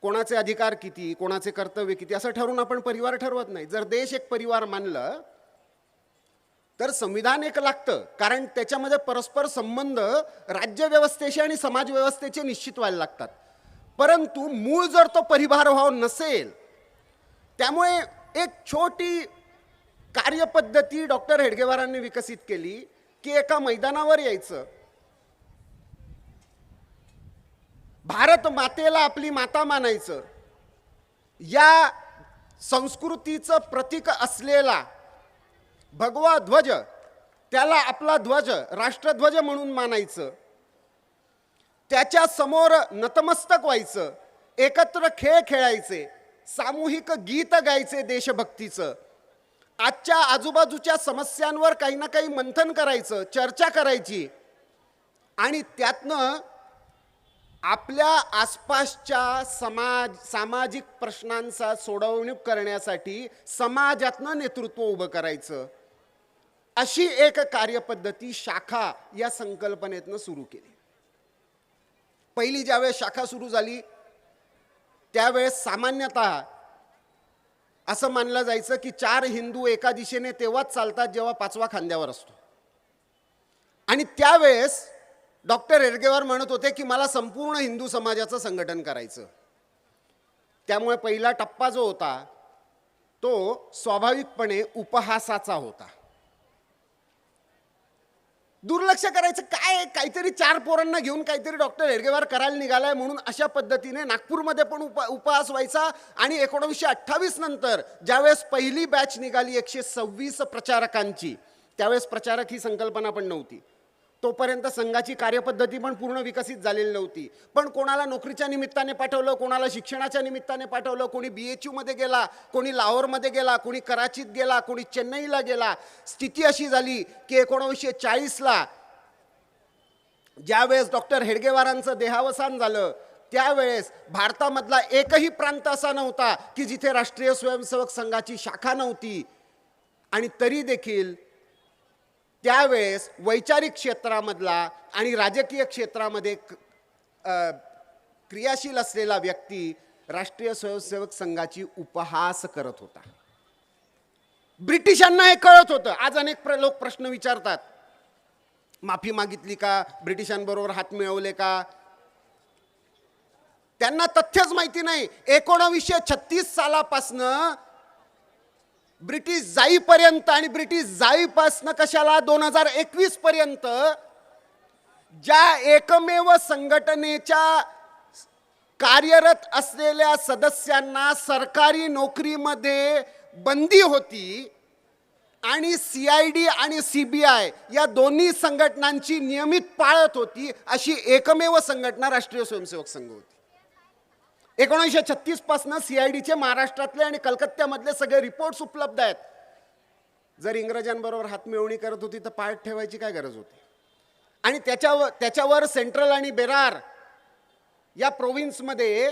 कोणाचे अधिकार किती, कोणाचे कर्तव्य किती असं ठरवून आपण परिवार ठरवत नाही. जर देश एक परिवार मानलं तर संविधान एक लागतं, कारण त्याच्यामध्ये परस्पर संबंध राज्यव्यवस्थेशी आणि समाजव्यवस्थेचे निश्चित व्हायला लागतात. परंतु मूळ जर तो परिवारभाव नसेल, त्यामुळे एक छोटी कार्यपद्धती डॉक्टर हेडगेवारांनी विकसित केली की एका मैदानावर यायचं, भारत मातेला आपली माता मानायचं, या संस्कृतीचं प्रतीक असलेला भगवा ध्वज त्याला आपला ध्वज राष्ट्रध्वज म्हणून मानायचं, त्याच्या समोर नतमस्तक व्हायचं, एकत्र खेळ खेळायचे, सामूहिक गीत गायचे देशभक्तीचं, आजच्या आजूबाजूच्या समस्यांवर काही ना काही मंथन करायचं, चर्चा करायची आणि त्यातनं आपल्या आसपासच्या सामाजिक प्रश्नांचा सोडवणूक करण्यासाठी समाजातनं नेतृत्व उभं करायचं. अशी एक कार्यपद्धती शाखा या संकल्पनेतनं सुरू केली. पहिली ज्यावेळेस शाखा सुरू झाली त्यावेळेस सामान्यतः असं मानलं जायचं की 4 हिंदू एका दिशेने तेव्हाच चालतात जेव्हा 5वा खांद्यावर असतो. आणि त्यावेळेस डॉक्टर हेडगेवार म्हणत होते की मला संपूर्ण हिंदू समाजाचं संघटन करायचं. त्यामुळे पहिला टप्पा जो होता तो स्वाभाविकपणे उपहासाचा होता. दुर्लक्ष करायचं काय, काहीतरी 4 पोरांना घेऊन काहीतरी डॉक्टर हेडगेवार करायला निघालाय म्हणून अशा पद्धतीने नागपूरमध्ये पण उपहास व्हायचा. आणि 1928 नंतर ज्यावेळेस पहिली बॅच निघाली 126 प्रचारकांची, त्यावेळेस प्रचारक ही संकल्पना पण नव्हती. तोपर्यंत संघाची कार्यपद्धती पण पूर्ण विकसित झालेली नव्हती. पण कोणाला नोकरीच्या निमित्ताने पाठवलं, कोणाला शिक्षणाच्या निमित्ताने पाठवलं, कोणी BHU मध्ये गेला, कोणी लाहोरमध्ये गेला, कोणी कराचीत गेला, कोणी चेन्नईला गेला. स्थिती अशी झाली की 1940ला ज्यावेळेस डॉक्टर हेडगेवारांचं देहावसान झालं, त्यावेळेस भारतामधला एकही प्रांत असा नव्हता की जिथे राष्ट्रीय स्वयंसेवक संघाची शाखा नव्हती. आणि तरी देखील त्यावेळेस वैचारिक क्षेत्रामधला आणि राजकीय क्षेत्रामध्ये क्रियाशील असलेला व्यक्ती राष्ट्रीय स्वयंसेवक संघाची उपहास करत होता. ब्रिटिशांना हे कळत होतं. आज अनेक लोक प्रश्न विचारतात, माफी मागितली का, ब्रिटिशांबरोबर हात मिळवले का? त्यांना तथ्यच माहिती नाही. 1936 सालापासनं ब्रिटिश जाईपर्यंत आणि ब्रिटिश जाईपासनं कशाला 2021 पर्यंत ज्या एकमेव संघटनेच्या कार्यरत असलेल्या सदस्यांना सरकारी नोकरीमध्ये बंदी होती आणि CID आणि CBI या दोन्ही संघटनांची नियमित पाळत होती, अशी एकमेव संघटना राष्ट्रीय स्वयंसेवक संघ होती. 1936 पासून CIDचे महाराष्ट्रातले आणि कलकत्त्यामधले सगळे रिपोर्ट्स उपलब्ध आहेत. जर इंग्रजांबरोबर हातमिळवणी करत होती तर पाळत ठेवायची काय गरज होती? आणि त्याच्यावर सेंट्रल आणि बेरार या प्रोव्हिन्समध्ये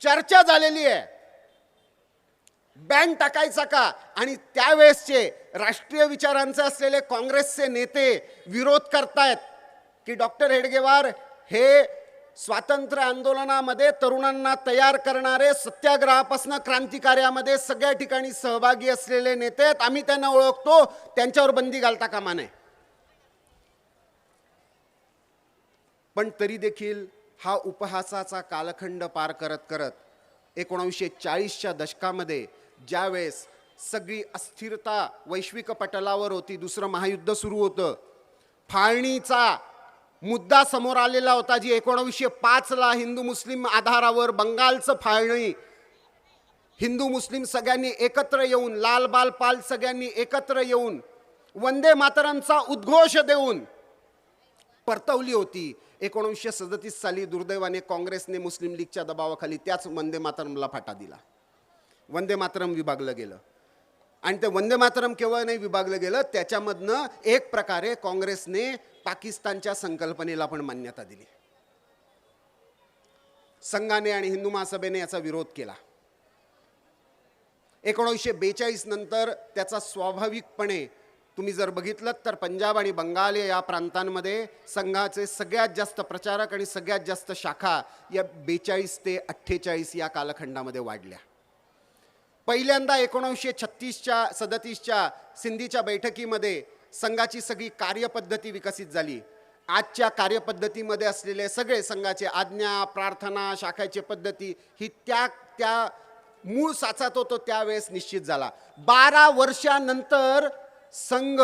चर्चा झालेली आहे, बॅन टाकायचा का? आणि त्यावेळेसचे राष्ट्रीय विचारांचे असलेले काँग्रेसचे नेते विरोध करतायत की डॉक्टर हेडगेवार हे स्वातंत्र्य आंदोलनामध्ये तरुणांना तयार करणारे, सत्याग्रहापासून क्रांतिकार्यामध्ये सगळ्या ठिकाणी सहभागी असलेले नेते आहेत, आम्ही त्यांना ओळखतो, त्यांच्यावर बंदी घालता कामा नये. पण तरी देखील हा उपहासाचा कालखंड पार करत करत 1940च्या दशकामध्ये ज्यावेळेस सगळी अस्थिरता वैश्विक पटलावर होती, दुसरं महायुद्ध सुरू होतं, फाळणीचा मुद्दा समोर आलेला होता, जी 1905ला हिंदू मुस्लिम आधारावर बंगालचं फाळणी, हिंदू मुस्लिम सगळ्यांनी एकत्र येऊन, लाल बाल पाल सगळ्यांनी एकत्र येऊन वंदे मातरमचा उद्घोष देऊन परतवली होती. 1937 साली दुर्दैवाने काँग्रेसने मुस्लिम लीगच्या दबावाखाली त्याच वंदे मातरमला फाटा दिला. वंदे मातरम विभागलं गेलं. आणि ते वंदे मातरम केवळ नाही विभागलं गेलं, त्याच्यामधनं एक प्रकारे काँग्रेसने पाकिस्तानच्या संकल्पनेला पण मान्यता दिली. संघाने आणि हिंदू महासभेने याचा विरोध केला. 1942 नंतर त्याचा स्वाभाविकपणे तुम्ही जर बघितलं तर पंजाब आणि बंगाल या प्रांतांमध्ये संघाचे सगळ्यात जास्त प्रचारक आणि सगळ्यात जास्त शाखा या 42 ते 48 या कालखंडामध्ये वाढल्या. पहिल्यांदा 1936-37च्या सिंधीच्या बैठकीमध्ये संघाची सगळी कार्यपद्धती विकसित झाली. आजच्या कार्यपद्धतीमध्ये असलेले सगळे संघाचे आज्ञा, प्रार्थना, शाखाची पद्धती ही त्या मूळ साचात होतो त्यावेळेस निश्चित झाला. 12 वर्षानंतर संघ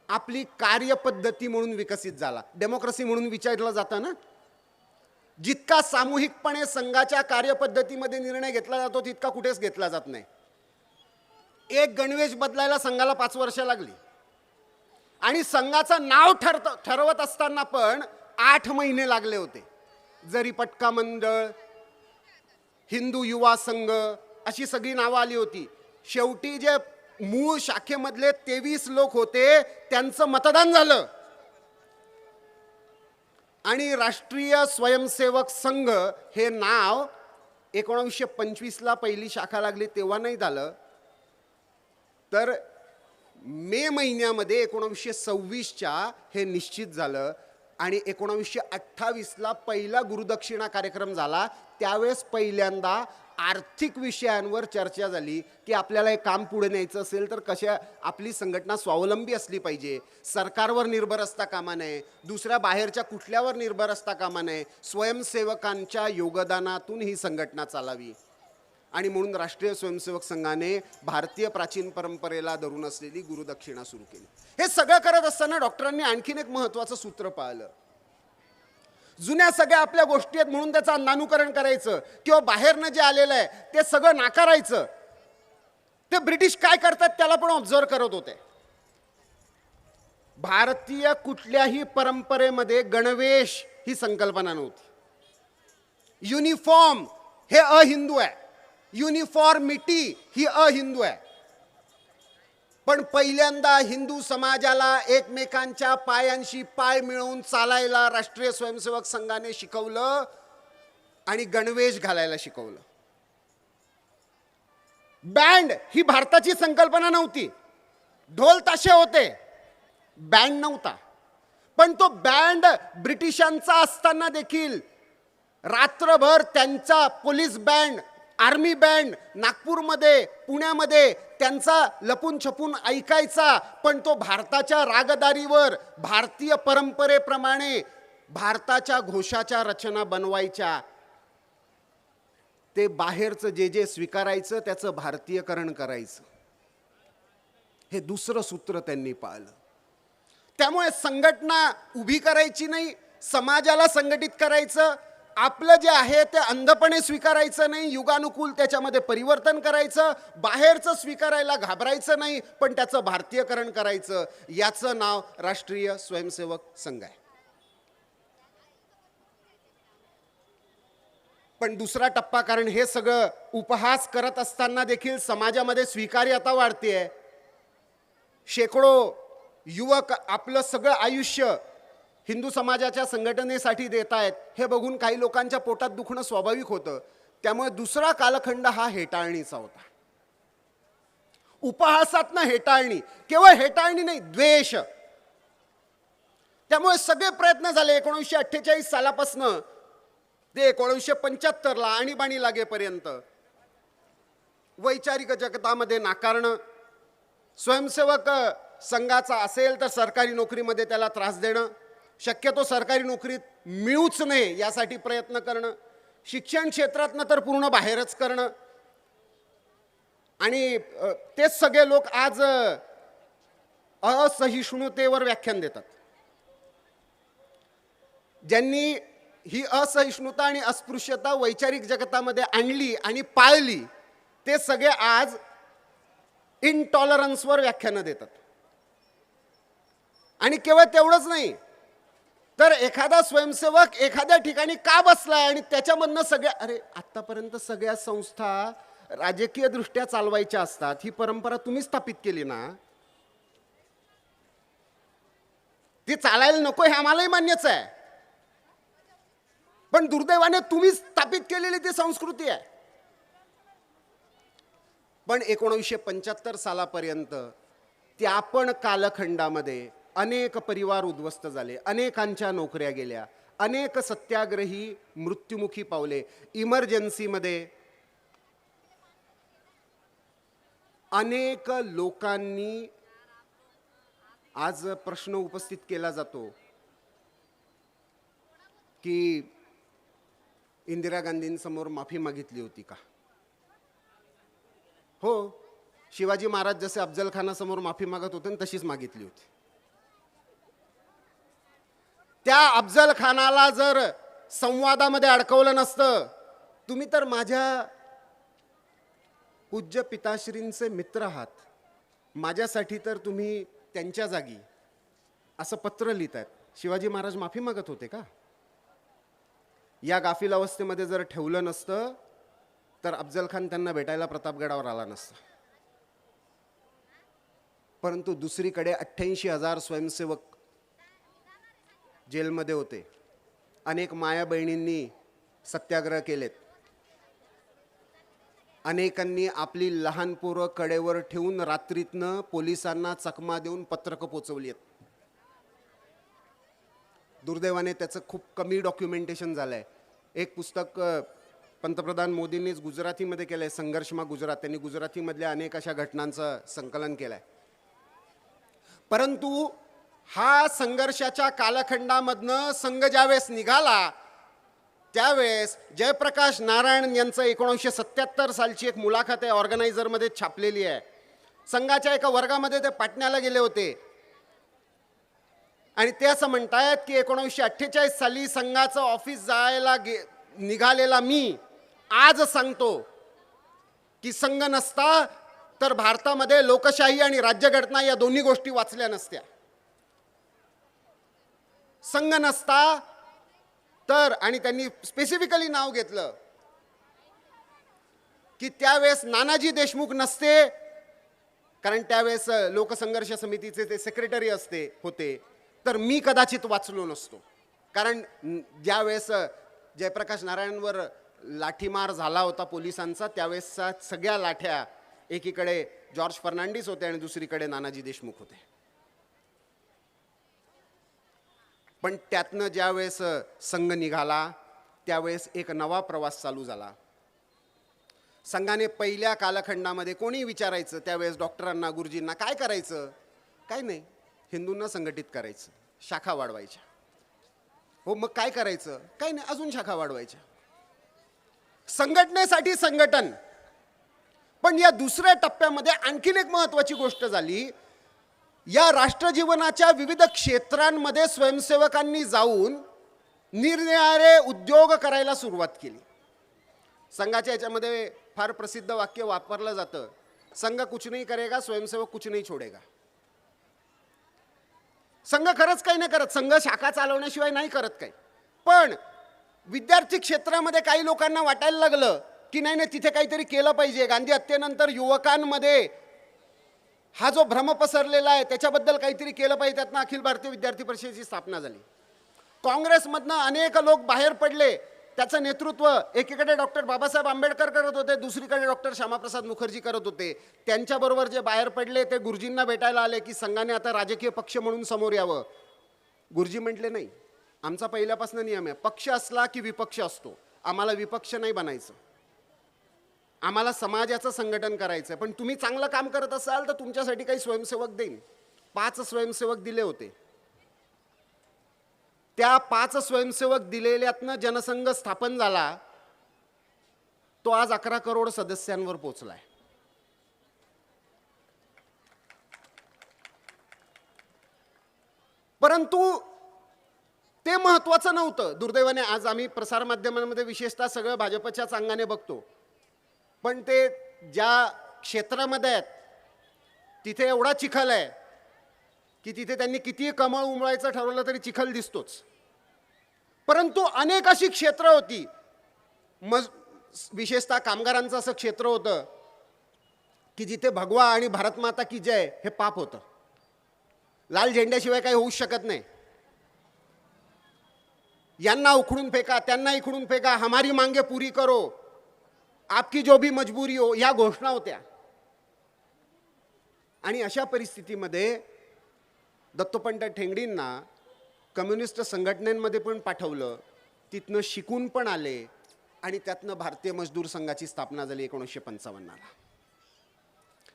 आपली कार्यपद्धती म्हणून विकसित झाला. डेमोक्रेसी म्हणून विचारलं जातं ना, जितका सामूहिकपणे संघाच्या कार्यपद्धतीमध्ये निर्णय घेतला जातो तितका कुठेच घेतला जात नाही. एक गणवेश बदलायला संघाला 5 वर्ष लागली आणि संघाचं नाव ठरवत असताना पण 8 महिने लागले होते. जरी पटका मंडळ, हिंदू युवा संघ अशी सगळी नावं आली होती. शेवटी जे मूळ शाखेमधले 23 लोक होते त्यांचं मतदान झालं आणि राष्ट्रीय स्वयंसेवक संघ हे नाव 1925ला पहिली शाखा लागली तेव्हा नाही झालं, तर मे महिन्यामध्ये 1926च्या हे निश्चित झालं. आणि 1928ला पहिला गुरुदक्षिणा कार्यक्रम झाला. त्यावेळेस पहिल्यांदा आर्थिक विषयांवर चर्चा झाली की आपल्याला हे काम पुढे न्यायचं असेल तर कशा आपली संघटना स्वावलंबी असली पाहिजे, सरकारवर निर्भर असता कामा नये, दुसऱ्या बाहेरच्या कुठल्यावर निर्भर असता कामा नये, स्वयंसेवकांच्या योगदानातून ही संघटना चालावी. आणि म्हणून राष्ट्रीय स्वयंसेवक संघाने भारतीय प्राचीन परंपरेला धरून असलेली गुरुदक्षिणा सुरू केली. हे सगळं करत असताना डॉक्टरांनी आणखीन एक महत्त्वाचं सूत्र पाळलं. जुन्या सगळ्या आपल्या गोष्टी आहेत म्हणून त्याचं अंधानुकरण करायचं किंवा बाहेरनं जे आलेलं आहे ते सगळं नाकारायचं. ते ब्रिटिश काय करतात त्याला पण ऑब्झर्व करत होते. भारतीय कुठल्याही परंपरेमध्ये गणवेश ही संकल्पना नव्हती. युनिफॉर्म हे अहिंदू आहे, युनिफॉर्मिटी ही अहिंदू आहे. पण पहिल्यांदा हिंदू समाजाला एकमेकांच्या पायांशी पाय मिळवून चालायला राष्ट्रीय स्वयंसेवक संघाने शिकवलं आणि गणवेश घालायला शिकवलं. बँड ही भारताची संकल्पना नव्हती. ढोल ताशे होते, बँड नव्हता. पण तो बँड ब्रिटिशांचा असताना देखील रात्रभर त्यांचा पोलीस बँड, आर्मी बँड नागपूरमध्ये, पुण्यामध्ये त्यांचा लपून छपून ऐकायचा. पण तो भारताच्या रागदारीवर भारतीय परंपरेप्रमाणे भारताच्या घोषाच्या रचना बनवायच्या. ते बाहेरचं जे जे स्वीकारायचं त्याचं भारतीयकरण करायचं. हे दुसरं सूत्र त्यांनी पाळलं. त्यामुळे संघटना उभी करायची नाही, समाजाला संघटित करायचं. आपलं जे आहे ते अंधपणे स्वीकारायचं नाही, युगानुकूल त्याच्यामध्ये परिवर्तन करायचं. बाहेरचं स्वीकारायला घाबरायचं नाही, पण त्याचं भारतीयकरण करायचं. याचं नाव राष्ट्रीय स्वयंसेवक संघ आहे. पण दुसरा टप्पा, कारण हे सगळं उपहास करत असताना देखील समाजामध्ये स्वीकार्यता वाढतेय. शेकडो युवक आपलं सगळं आयुष्य हिंदू समाजाच्या संघटनेसाठी देत आहेत. हे बघून काही लोकांच्या पोटात दुखणं स्वाभाविक होतं. त्यामुळे दुसरा कालखंड हा हेटाळणीचा होता. उपहासातनं हेटाळणी, केवळ हेटाळणी नाही, द्वेष. त्यामुळे सगळे प्रयत्न झाले 1948 सालापासून ते 1975ला आणीबाणी लागेपर्यंत वैचारिक जगतामध्ये नाकारणं. स्वयंसेवक संघाचा असेल तर सरकारी नोकरीमध्ये त्याला त्रास देणं, शक्यतो सरकारी नोकरीत मिळूच नये यासाठी प्रयत्न करणं, शिक्षण क्षेत्रातनं तर पूर्ण बाहेरच करणं. आणि तेच सगळे लोक आज असहिष्णुतेवर व्याख्यान देतात. ज्यांनी ही असहिष्णुता आणि अस्पृश्यता वैचारिक जगतामध्ये आणली आणि पाळली ते सगळे आज इंटॉलरन्सवर व्याख्यानं देतात. आणि केवळ तेवढंच नाही तर एखादा स्वयंसेवक एखाद्या ठिकाणी का बसलाय आणि त्याच्यामधनं सगळ्या, अरे आतापर्यंत सगळ्या संस्था राजकीय दृष्ट्या चालवायच्या असतात. ही परंपरा तुम्ही स्थापित केली ना, ती चालायला नको हे आम्हालाही मान्यच आहे. पण दुर्दैवाने तुम्ही स्थापित केलेली ती संस्कृती आहे. पण 1975 सालापर्यंत त्या पण कालखंडामध्ये अनेक परिवार उद्ध्वस्त झाले, अनेकांच्या नोकऱ्या गेल्या, अनेक सत्याग्रही मृत्युमुखी पावले. इमर्जन्सीमध्ये अनेक लोकांनी आज प्रश्न उपस्थित केला जातो की इंदिरा गांधींसमोर माफी मागितली होती का? हो, शिवाजी महाराज जसे अफजल खानासमोर माफी मागत होते तशीच मागितली होती. त्या अफजल खानाला जर संवादामध्ये अडकवलं नसतं, तुम्ही तर माझ्या पूज्य पिताश्रींचे मित्र आहात, माझ्यासाठी तर तुम्ही त्यांच्या जागी असं पत्र लिहितायत. शिवाजी महाराज माफी मागत होते का? या गाफील अवस्थेमध्ये जर ठेवलं नसतं तर अफजल खान त्यांना भेटायला प्रतापगडावर आला नसता. परंतु दुसरीकडे 88,000 स्वयंसेवक जेलमध्ये होते. अनेक माया बहिणींनी सत्याग्रह केलेत. अनेकांनी आपली लहान पोरं कडेवर ठेवून रात्रीतनं पोलिसांना चकमा देऊन पत्रकं पोचवली आहेत. दुर्दैवाने त्याचं खूप कमी डॉक्युमेंटेशन झालंय. एक पुस्तक पंतप्रधान मोदींनीच गुजरातीमध्ये केलंय, संघर्षमा गुजरात. त्यांनी गुजरातीमधल्या अनेक अशा घटनांचं संकलन केलंय. परंतु हा संघर्षाच्या कालखंडामधनं संघ ज्यावेळेस निघाला त्यावेळेस जयप्रकाश नारायण यांचं 1977 सालची एक मुलाखत आहे, ऑर्गनायझरमध्ये छापलेली आहे. संघाच्या एका वर्गामध्ये ते पाटण्याला गेले होते आणि ते असं म्हणतायत की 1948 साली संघाचं ऑफिस जायला निघालेला मी आज सांगतो की संघ नसता तर भारतामध्ये लोकशाही आणि राज्यघटना या दोन्ही गोष्टी वाचल्या नसत्या. संघ नसता तर, आणि त्यांनी स्पेसिफिकली नाव घेतलं की त्यावेळेस नानाजी देशमुख नसते, कारण त्यावेळेस लोकसंघर्ष समितीचे ते सेक्रेटरी होते, तर मी कदाचित वाचलो नसतो. कारण ज्यावेळेस जयप्रकाश नारायणवर लाठीमार झाला होता पोलिसांचा, त्यावेळेसच्या सगळ्या लाठ्या एकीकडे जॉर्ज फर्नांडिस होते आणि दुसरीकडे नानाजी देशमुख होते. पण त्यातनं ज्यावेळेस संघ निघाला त्यावेळेस एक नवा प्रवास चालू झाला. संघाने पहिल्या कालखंडामध्ये कोणी विचारायचं त्यावेळेस डॉक्टरांना, गुरुजींना, काय करायचं? काय नाही, हिंदूंना संघटित करायचं, शाखा वाढवायच्या. हो, मग काय करायचं? काय नाही, अजून शाखा वाढवायच्या. संघटनेसाठी संघटन. पण या दुसऱ्या टप्प्यामध्ये आणखीन एक महत्त्वाची गोष्ट झाली. या राष्ट्रजीवनाच्या विविध क्षेत्रांमध्ये स्वयंसेवकांनी जाऊन निरनिराळे उद्योग करायला सुरुवात केली. संघाच्या याच्यामध्ये फार प्रसिद्ध वाक्य वापरलं जातं, संघ कुछ नहीं करेगा, स्वयंसेवक कुछ नहीं छोडेगा. संघ खरंच काही नाही करत, संघ शाखा चालवण्याशिवाय नाही करत काही. पण विद्यार्थी क्षेत्रामध्ये काही लोकांना वाटायला लागलं की नाही नाही, तिथे काहीतरी केलं पाहिजे. गांधी हत्येनंतर युवकांमध्ये हा जो भ्रम पसरलेला आहे त्याच्याबद्दल काहीतरी केलं पाहिजे. त्यातनं अखिल भारतीय विद्यार्थी परिषदेची स्थापना झाली. काँग्रेसमधनं अनेक लोक बाहेर पडले. त्याचं नेतृत्व एकीकडे डॉक्टर बाबासाहेब आंबेडकर करत होते, दुसरीकडे डॉक्टर श्यामाप्रसाद मुखर्जी करत होते. त्यांच्याबरोबर जे बाहेर पडले ते गुरुजींना भेटायला आले की संघाने आता राजकीय पक्ष म्हणून समोर यावं. गुरुजी म्हटले नाही, आमचा पहिल्यापासून नियम आहे, पक्ष असला की विपक्ष असतो, आम्हाला विपक्ष नाही बनायचं, आम्हाला समाजाचं संघटन करायचं. पण तुम्ही चांगलं काम करत असाल तर तुमच्यासाठी काही स्वयंसेवक देईन. 5 स्वयंसेवक दिले होते. त्या 5 स्वयंसेवक दिलेल्यातनं जनसंघ स्थापन झाला. तो आज 11 करोड सदस्यांवर पोहोचलाय. परंतु ते महत्वाचं नव्हतं. दुर्दैवाने आज आम्ही प्रसारमाध्यमांमध्ये विशेषतः सगळं भाजपच्या चांगाने बघतो. पण ते ज्या क्षेत्रामध्ये आहेत तिथे एवढा चिखल आहे की तिथे त्यांनी किती कमळ उमळायचं ठरवलं तरी चिखल दिसतोच. परंतु अनेक अशी क्षेत्र होती, विशेषतः कामगारांचं असं क्षेत्र होतं की जिथे भगवा आणि भारत माता की जय हे पाप होतं. लाल झेंड्याशिवाय काही होऊ शकत नाही. यांना उखडून फेका, त्यांना इकडून फेका, हमारी मांगे पुरी करो, आपकी जो भी मजबुरी हो, या घोषणा होत्या. आणि अशा परिस्थितीमध्ये दत्तोपंत ठेंगडींना कम्युनिस्ट संघटनेमध्ये पण पाठवलं. तिथनं शिकून पण आले आणि त्यातनं भारतीय मजदूर संघाची स्थापना झाली 1955ला.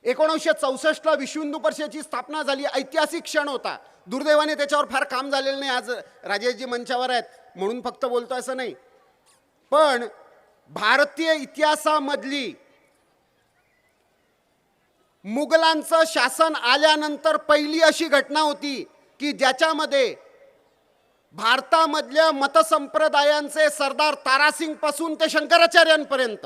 1964ला विश्व हिंदू परिषदेची स्थापना झाली. ऐतिहासिक क्षण होता. दुर्दैवाने त्याच्यावर फार काम झालेलं नाही. आज राजेशजी मंचावर आहेत म्हणून फक्त बोलतो असं नाही. पण भारतीय इतिहासामधली मुघलांचं शासन आल्यानंतर पहिली अशी घटना होती की ज्याच्यामध्ये भारतामधल्या मतसंप्रदायांचे सरदार तारासिंग पासून ते शंकराचार्यांपर्यंत,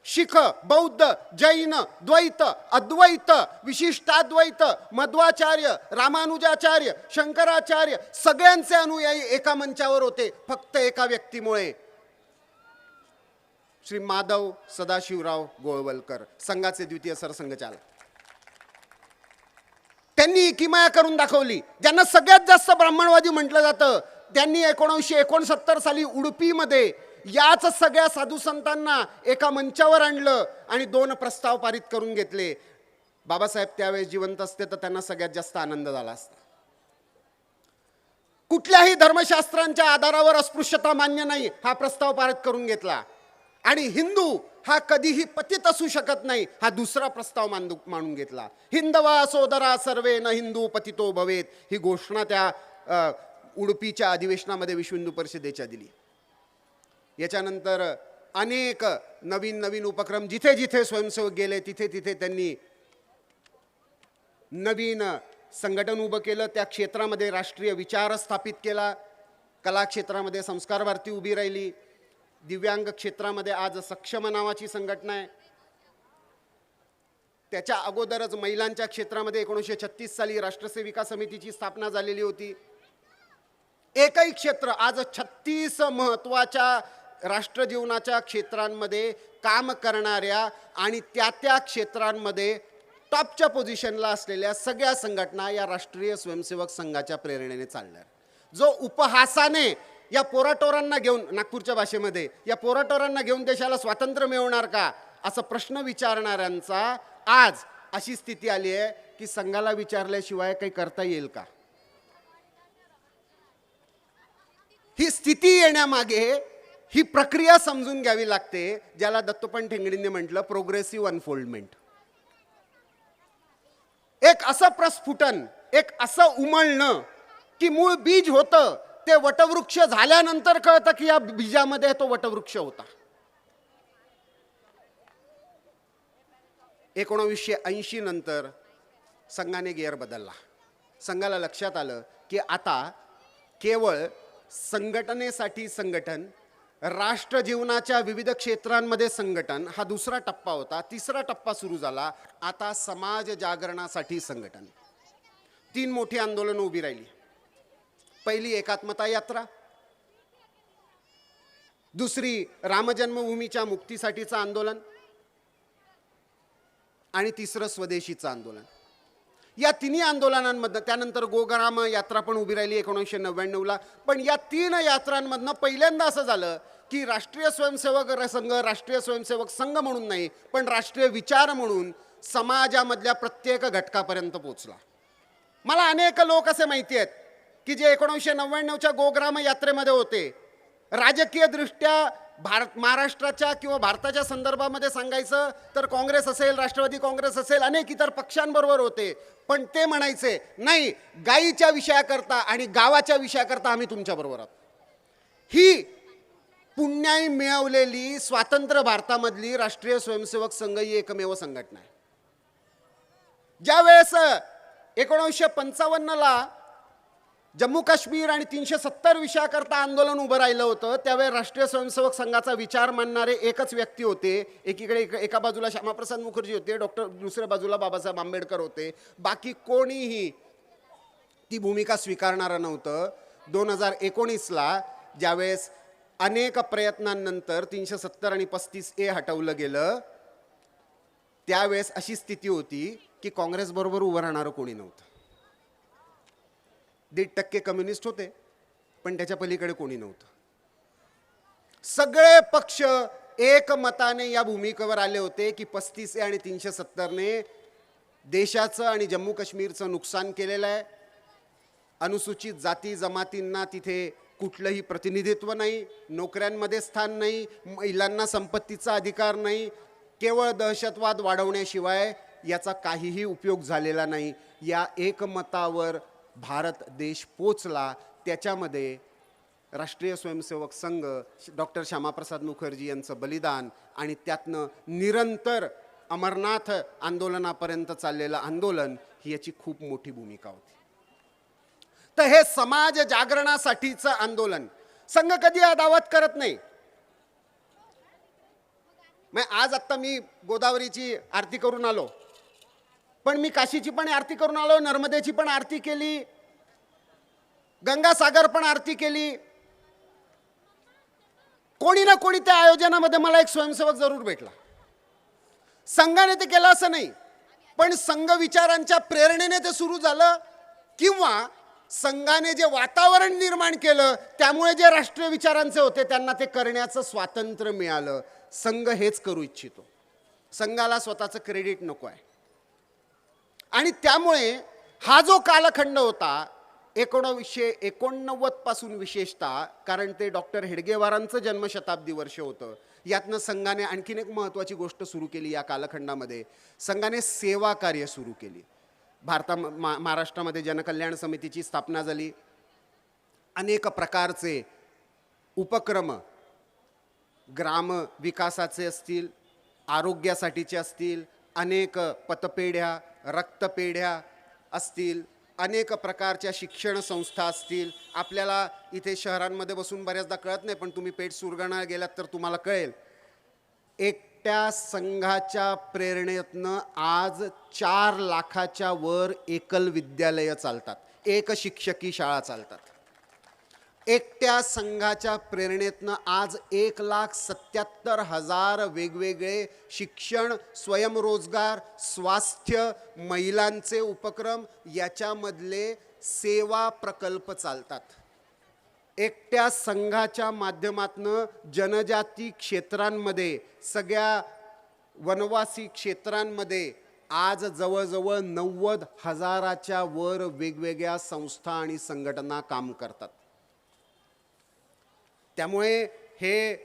शीख, बौद्ध, जैन, द्वैत, अद्वैत, विशिष्टाद्वैत, मध्वाचार्य, रामानुजाचार्य, शंकराचार्य सगळ्यांचे अनुयायी एका मंचावर होते. फक्त एका व्यक्तीमुळे, श्री माधव सदाशिवराव गोळवलकर, संघाचे द्वितीय सरसंघचालक. त्यांनी किमया करून दाखवली. ज्यांना सगळ्यात जास्त ब्राह्मणवादी म्हटलं जातं त्यांनी 1969 साली उडुपीमध्ये याच सगळ्या साधू संतांना एका मंचावर आणलं आणि 2 प्रस्ताव पारित करून घेतले. बाबासाहेब त्यावेळेस जिवंत असते तर त्यांना सगळ्यात जास्त आनंद झाला असता. कुठल्याही धर्मशास्त्रांच्या आधारावर अस्पृश्यता मान्य नाही हा प्रस्ताव पारित करून घेतला. आणि हिंदू हा कधीही पतित असू शकत नाही हा दुसरा प्रस्ताव मांडून घेतला. हिंदवा सोदरा सर्वे न हिंदू पतितो भवेत ही घोषणा त्या उडुपीच्या अधिवेशनामध्ये विश्व हिंदू परिषदेच्या दिली. याच्यानंतर अनेक नवीन नवीन उपक्रम, जिथे जिथे स्वयंसेवक गेले तिथे तिथे त्यांनी नवीन संघटन उभं केलं. त्या क्षेत्रामध्ये राष्ट्रीय विचार स्थापित केला. कला क्षेत्रामध्ये संस्कार भारती उभी राहिली. दिव्यांग क्षेत्रामध्ये आज सक्षम नावाची संघटना आहे. त्याच्या अगोदरच महिलांच्या क्षेत्रामध्ये 1936 साली राष्ट्रसेविका समितीची स्थापना झालेली होती. एकही क्षेत्र आज 36 महत्त्वाच्या राष्ट्रजीवनाच्या क्षेत्रांमध्ये काम करणाऱ्या आणि त्या क्षेत्रांमध्ये टॉपच्या पोझिशनला असलेल्या सगळ्या संघटना या राष्ट्रीय स्वयंसेवक संघाच्या प्रेरणेने चालणार. जो उपहासाने या पोराटोरांना घेऊन, नागपूरच्या भाषेमध्ये, या पोराटोरांना घेऊन देशाला स्वातंत्र्य मिळवणार का असा प्रश्न विचारणाऱ्यांचा आज अशी स्थिती आली आहे की संघाला विचारल्याशिवाय काही करता येईल का. ही स्थिती येण्यामागे ही प्रक्रिया समजून घ्यावी लागते, ज्याला दत्तोपंत ठेंगडींनी म्हटलं प्रोग्रेसिव्ह अनफोल्डमेंट. एक असं प्रस्फुटन, एक असं उमलणं की मूळ बीज होतं ते वटवृक्ष झाल्यानंतर कळतं की या बीजामध्ये तो वटवृक्ष होता. 1980 नंतर संघाने गिअर बदलला. संघाला लक्षात आलं की आता केवळ संघटनेसाठी संघटन, राष्ट्रजीवनाच्या विविध क्षेत्रांमध्ये संघटन हा दुसरा टप्पा होता. तिसरा टप्पा सुरू झाला. आता समाज जागरणासाठी संघटन. 3 मोठी आंदोलनं उभी राहिली. पहिली एकात्मता यात्रा, दुसरी रामजन्मभूमीच्या मुक्तीसाठीचं आंदोलन आणि तिसरं स्वदेशीचं आंदोलन. या तिन्ही आंदोलनांमधनं त्यानंतर गोग्राम यात्रा पण उभी राहिली 1999ला. पण या 3 यात्रांमधनं पहिल्यांदा असं झालं की राष्ट्रीय स्वयंसेवक संघ राष्ट्रीय स्वयंसेवक संघ म्हणून नाही, पण राष्ट्रीय विचार म्हणून समाजामधल्या प्रत्येक घटकापर्यंत पोहोचला. मला अनेक लोक असे माहिती आहेत की जे 1999च्या गोग्राम यात्रेमध्ये होते. राजकीय दृष्ट्या महाराष्ट्राच्या किंवा भारताच्या संदर्भामध्ये सांगायचं तर काँग्रेस असेल, राष्ट्रवादी काँग्रेस असेल, अनेक इतर पक्षांबरोबर होते. पण ते म्हणायचे नाही, गायीच्या विषयाकरता आणि गावाच्या विषयाकरता आम्ही तुमच्याबरोबर आहोत. ही पुण्याई मिळवलेली स्वातंत्र्य भारतामधली राष्ट्रीय स्वयंसेवक संघ ही एकमेव संघटना आहे. ज्यावेळेस 1955ला जम्मू काश्मीर आणि 370 विषयाकरता आंदोलन उभं राहिलं होतं, त्यावेळेस राष्ट्रीय स्वयंसेवक संघाचा विचार मांडणारे एकच व्यक्ती होते. एकीकडे एका बाजूला श्यामाप्रसाद मुखर्जी होते, दुसऱ्या बाजूला बाबासाहेब आंबेडकर होते. बाकी कोणीही ती भूमिका स्वीकारणारं नव्हतं. 2019ला ज्यावेळेस अनेक प्रयत्नांनंतर 370 आणि 35A हटवलं गेलं, त्यावेळेस अशी स्थिती होती की काँग्रेसबरोबर उभं राहणारं कोणी नव्हतं. 1.5% कम्युनिस्ट होते, पण त्याच्या पलीकडे कोणी नव्हतं. सगळे पक्ष एकमताने या भूमिकेवर आले होते की 35A आणि 370ने देशाचं आणि जम्मू काश्मीरचं नुकसान केलेलं आहे. अनुसूचित जाती जमातींना तिथे कुठलंही प्रतिनिधित्व नाही, नोकऱ्यांमध्ये स्थान नाही, महिलांना संपत्तीचा अधिकार नाही. केवळ दहशतवाद वाढवण्याशिवाय याचा काहीही उपयोग झालेला नाही. या एकमतावर भारत देश पोचला. त्याच्यामध्ये राष्ट्रीय स्वयंसेवक संघ, डॉक्टर श्यामाप्रसाद मुखर्जी यांचं बलिदान आणि त्यातनं निरंतर अमरनाथ आंदोलनापर्यंत चाललेलं आंदोलन ही याची खूप मोठी भूमिका होती. तर हे समाज जागरणासाठीचं आंदोलन संघ कधी दावत करत नाही. आज आत्ता मी गोदावरीची आरती करून आलो, पण मी काशीची पण आरती करून आलो, नर्मदेची पण आरती केली, गंगासागर पण आरती केली. कोणी ना कोणी त्या आयोजनामध्ये मला एक स्वयंसेवक जरूर भेटला. संघाने ते केलं असं नाही, पण संघ विचारांच्या प्रेरणेने ते सुरू झालं किंवा संघाने जे वातावरण निर्माण केलं त्यामुळे जे राष्ट्रीय विचारांचे होते त्यांना ते करण्याचं स्वातंत्र्य मिळालं. संघ हेच करू इच्छितो. संघाला स्वतःचं क्रेडिट नको आहे. आणि त्यामुळे हा जो कालखंड होता 1989 पासून विशेषतः, कारण ते डॉक्टर हेडगेवारांचं जन्मशताब्दी वर्ष होतं, यातनं संघाने आणखीन एक महत्त्वाची गोष्ट सुरू केली. या कालखंडामध्ये संघाने सेवा कार्य सुरू केली. महाराष्ट्रामध्ये जनकल्याण समितीची स्थापना झाली. अनेक प्रकारचे उपक्रम ग्राम विकासाचे असतील, आरोग्यासाठीचे असतील, अनेक पतपेढ्या, रक्तपेढ्या असतील, अनेक प्रकारच्या शिक्षण संस्था असतील. आपल्याला इथे शहरांमध्ये बसून बऱ्याचदा कळत नाही, पण तुम्ही पेठ सुरगाणा गेलात तर तुम्हाला कळेल. एकट्या संघाच्या प्रेरणेतनं आज 4 लाखाच्या वर एकल विद्यालयं चालतात, एक शिक्षकी शाळा चालतात. एकट्या संघाच्या प्रेरणेतनं आज 1,77,000 वेगवेगळे शिक्षण, स्वयंरोजगार, स्वास्थ्य, महिलांचे उपक्रम याच्यामधले सेवा प्रकल्प चालतात. एकट्या संघाच्या माध्यमातनं जनजाती क्षेत्रांमध्ये, सगळ्या वनवासी क्षेत्रांमध्ये आज जवळजवळ 90,000च्या वर वेगवेगळ्या संस्था आणि संघटना काम करतात. त्यामुळे हे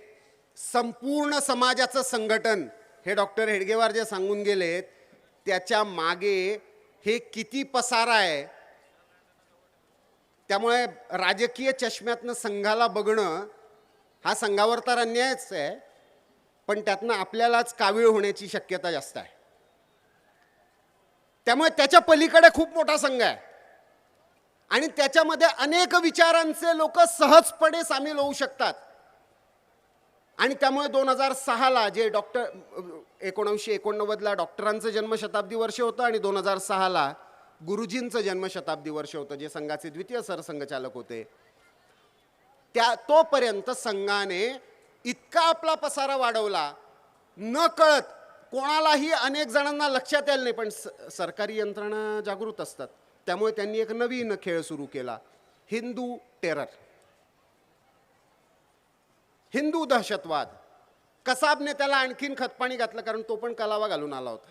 संपूर्ण समाजाचं संघटन, हे डॉक्टर हेडगेवार जे सांगून गेलेत, त्याच्या मागे हे किती पसारा आहे. त्यामुळे राजकीय चष्म्यातनं संघाला बघणं हा संघावर तर अन्यायच आहे, पण त्यातनं आपल्यालाच कावीळ होण्याची शक्यता जास्त आहे. त्यामुळे त्याच्या पलीकडे खूप मोठा संघ आहे आणि त्याच्यामध्ये अनेक विचारांचे लोक सहजपणे सामील होऊ शकतात. आणि त्यामुळे 2006ला जे 1989ला डॉक्टरांचं जन्मशताब्दी वर्ष होतं आणि 2006ला गुरुजींचं जन्मशताब्दी वर्ष होतं, जे संघाचे द्वितीय सरसंघचालक होते. तोपर्यंत संघाने इतका आपला पसारा वाढवला, न कळत कोणालाही, अनेक जणांना लक्षात यायला नाही, पण सरकारी यंत्रणा जागृत असतात. त्यामुळे त्यांनी एक नवीन खेळ सुरू केला, हिंदू टेरर, हिंदू दहशतवाद. कसाबने त्याला आणखीन खतपाणी घातलं, कारण तो पण कलावा घालून आला होता.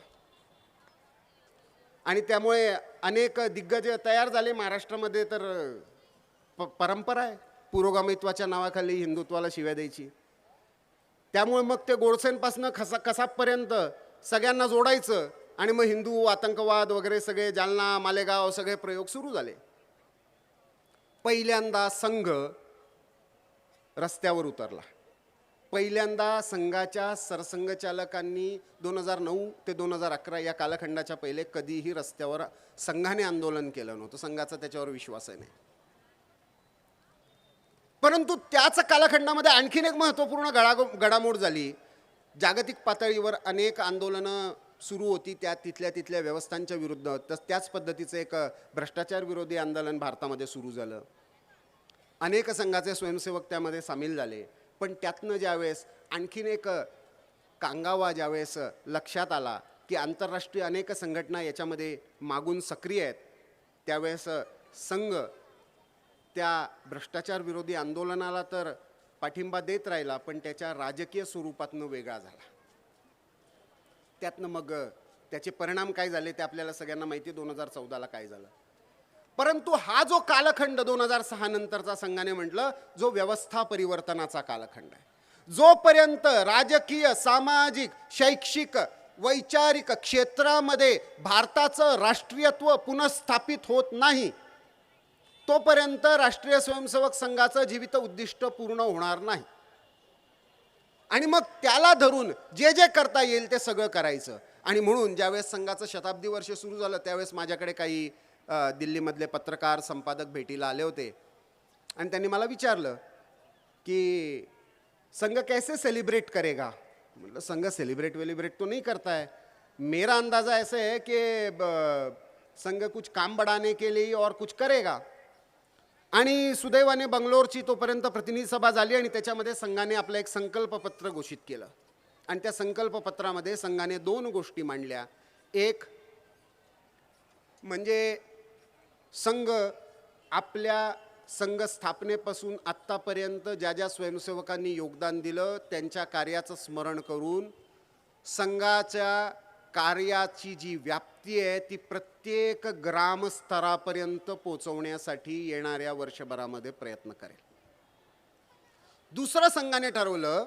आणि त्यामुळे अनेक दिग्गज तयार झाले. महाराष्ट्रामध्ये तर परंपरा आहे पुरोगामित्वाच्या नावाखाली हिंदुत्वाला शिव्या द्यायची. त्यामुळे मग ते गोडसेंपासनं कसाबपर्यंत सगळ्यांना जोडायचं आणि मग हिंदू आतंकवाद वगैरे सगळे, जालना, मालेगाव, सगळे प्रयोग सुरू झाले. पहिल्यांदा संघ रस्त्यावर उतरला. पहिल्यांदा संघाच्या सरसंघचालकांनी 2009 ते 2011 या कालखंडाच्या पहिले कधीही रस्त्यावर संघाने आंदोलन केलं नव्हतं. संघाचा त्याच्यावर विश्वासही नाही. परंतु त्याच कालखंडामध्ये आणखीन एक महत्त्वपूर्ण घडामोड झाली. जागतिक पातळीवर अनेक आंदोलनं सुरू होती तिथल्या व्यवस्थांच्या विरुद्ध. त्याच पद्धतीचं एक भ्रष्टाचार विरोधी आंदोलन भारतामध्ये सुरू झालं. अनेक संघाचे स्वयंसेवक त्यामध्ये सामील झाले. पण त्यातनं ज्यावेळेस आणखीन एक कांगावा ज्यावेळेस लक्षात आला की आंतरराष्ट्रीय अनेक संघटना याच्यामध्ये मागून सक्रिय आहेत, त्यावेळेस संघ त्या भ्रष्टाचार विरोधी आंदोलनाला तर पाठिंबा देत राहिला, पण त्याच्या राजकीय स्वरूपातनं वेगळा झाला. त्यातनं मग त्याचे परिणाम काय झाले ते आपल्याला सगळ्यांना माहिती आहे, 2014ला काय झालं. परंतु हा जो कालखंड 2006 नंतरचा संघाने म्हटलं, जो व्यवस्था परिवर्तनाचा कालखंड आहे. जोपर्यंत राजकीय, सामाजिक, शैक्षिक, वैचारिक क्षेत्रामध्ये भारताचं राष्ट्रीयत्व पुनर्स्थापित होत नाही, तोपर्यंत राष्ट्रीय स्वयंसेवक संघाचं जीवित उद्दिष्ट पूर्ण होणार नाही. आणि मग त्याला धरून जे जे करता येईल ते सगळं करायचं. आणि म्हणून ज्यावेळेस संघाचं शताब्दी वर्ष सुरू झालं त्यावेळेस माझ्याकडे काही दिल्लीमधले पत्रकार, संपादक भेटीला आले होते आणि त्यांनी मला विचारलं की संघ कैसे सेलिब्रेट करेगा. मतलब संघ सेलिब्रेट तो नहीं करता है. मेरा अंदाज़ा ऐसे है कि संघ कुछ काम बढ़ाने के लिए और कुछ करेगा. आणि सुदैवाने बंगलोरची तोपर्यंत प्रतिनिधी सभा झाली आणि त्याच्यामध्ये संघाने आपलं एक संकल्पपत्र घोषित केलं. आणि त्या संकल्पपत्रामध्ये संघाने 2 गोष्टी मांडल्या. एक म्हणजे संघ आपल्या संघ स्थापनेपासून आत्तापर्यंत ज्या ज्या स्वयंसेवकांनी योगदान दिलं त्यांच्या कार्याचं स्मरण करून संघाच्या कार्याची जी व्याप्ती आहे ती प्रत्येक ग्रामस्तरापर्यंत पोहोचवण्यासाठी येणाऱ्या वर्षभरामध्ये प्रयत्न करेल. दुसरं संघाने ठरवलं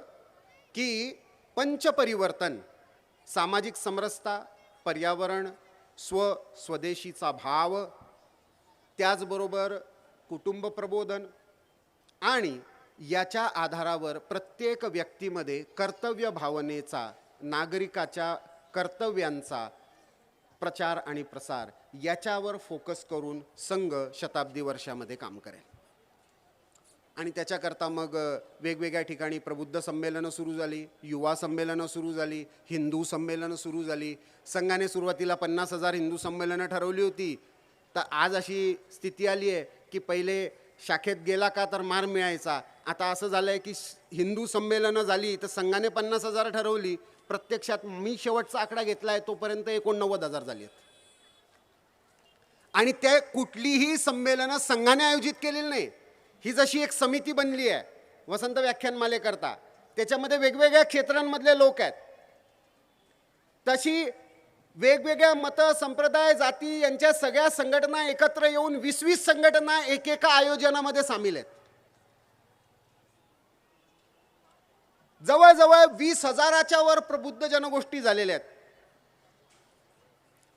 की पंचपरिवर्तन, सामाजिक समरसता, पर्यावरण, स्वदेशीचा भाव, त्याचबरोबर कुटुंब प्रबोधन आणि याच्या आधारावर प्रत्येक व्यक्तीमध्ये कर्तव्य भावनेचा, नागरिकाच्या कर्तव्यांचा प्रचार आणि प्रसार याच्यावर फोकस करून संघ शताब्दी वर्षामध्ये काम करेल. आणि त्याच्याकरता मग वेगवेगळ्या ठिकाणी प्रबुद्ध संमेलनं सुरू झाली, युवा संमेलनं सुरू झाली, हिंदू संमेलनं सुरू झाली. संघाने सुरुवातीला 50,000 हिंदू संमेलनं ठरवली होती. तर आज अशी स्थिती आली आहे की पहिले शाखेत गेला का तर मार मिळायचा. आता असं झालं आहे की हिंदू संमेलनं झाली तर संघाने 50,000 ठरवली, प्रत्यक्षात मी शेवटचा आकडा घेतला आहे तोपर्यंत 89,000 झाली आहेत. आणि ते कुठलीही संमेलनं संघाने आयोजित केलेली नाही. ही जशी एक समिती बनली आहे वसंत व्याख्यानमालेकरता, त्याच्यामध्ये वेगवेगळ्या क्षेत्रांमधले लोक आहेत, तशी वेगवेगळ्या मत, संप्रदाय, जाती यांच्या सगळ्या संघटना एकत्र येऊन 20-20 संघटना एकेका आयोजनामध्ये सामील आहेत. जवळजवळ 20,000च्या वर प्रबुद्ध जनगोष्ठी झालेल्या आहेत.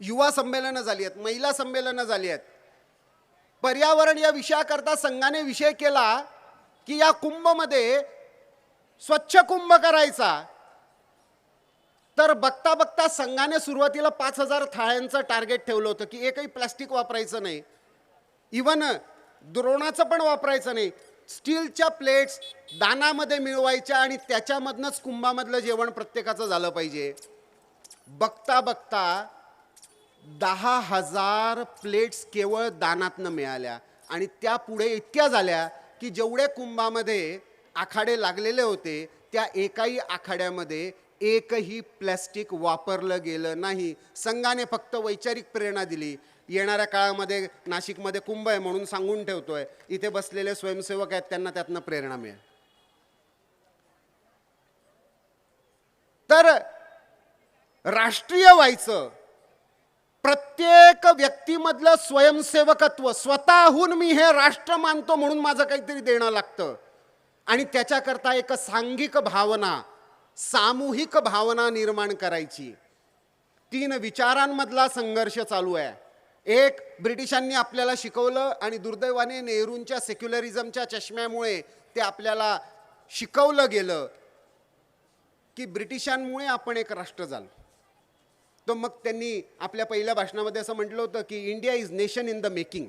युवा संमेलनं झाली आहेत, महिला संमेलनं झाली आहेत. पर्यावरण या विषयाकरता संघाने विषय केला की या कुंभमध्ये स्वच्छ कुंभ करायचा. तर बघता बघता संघाने सुरुवातीला 5,000 थाळ्यांचं टार्गेट ठेवलं होतं की एकही प्लास्टिक वापरायचं नाही, इवन द्रोणाचं पण वापरायचं नाही. स्टीलच्या प्लेट्स दानामध्ये मिळवायच्या आणि त्याच्यामधनंच कुंभामधलं जेवण प्रत्येकाचं झालं पाहिजे. बघता बघता 10,000 प्लेट्स केवळ दानातनं मिळाल्या आणि त्या पुढे इतक्या झाल्या की जेवढे कुंभामध्ये आखाडे लागलेले होते त्या एकाही आखाड्यामध्ये एकही प्लॅस्टिक वापरलं गेलं नाही. संघाने फक्त वैचारिक प्रेरणा दिली. येणाऱ्या काळामध्ये नाशिकमध्ये कुंभ आहे म्हणून सांगून ठेवतोय, इथे बसलेले स्वयंसेवक आहेत त्यांना त्यातनं प्रेरणा मिळेल. तर राष्ट्रीय व्हायचं, प्रत्येक व्यक्तीमधलं स्वयंसेवकत्व, स्वतःहून मी हे राष्ट्र मानतो म्हणून माझं काहीतरी देणं लागतं. आणि त्याच्याकरता एक सांघिक भावना, सामूहिक भावना निर्माण करायची. 3 विचारांमधला संघर्ष चालू आहे. एक, ब्रिटिशांनी आपल्याला शिकवलं आणि दुर्दैवाने नेहरूंच्या सेक्युलरिझमच्या चष्म्यामुळे ते आपल्याला शिकवलं गेलं की ब्रिटिशांमुळे आपण एक राष्ट्र झालो. तर मग त्यांनी आपल्या पहिल्या भाषणामध्ये असं म्हटलं होतं की India is nation in the making.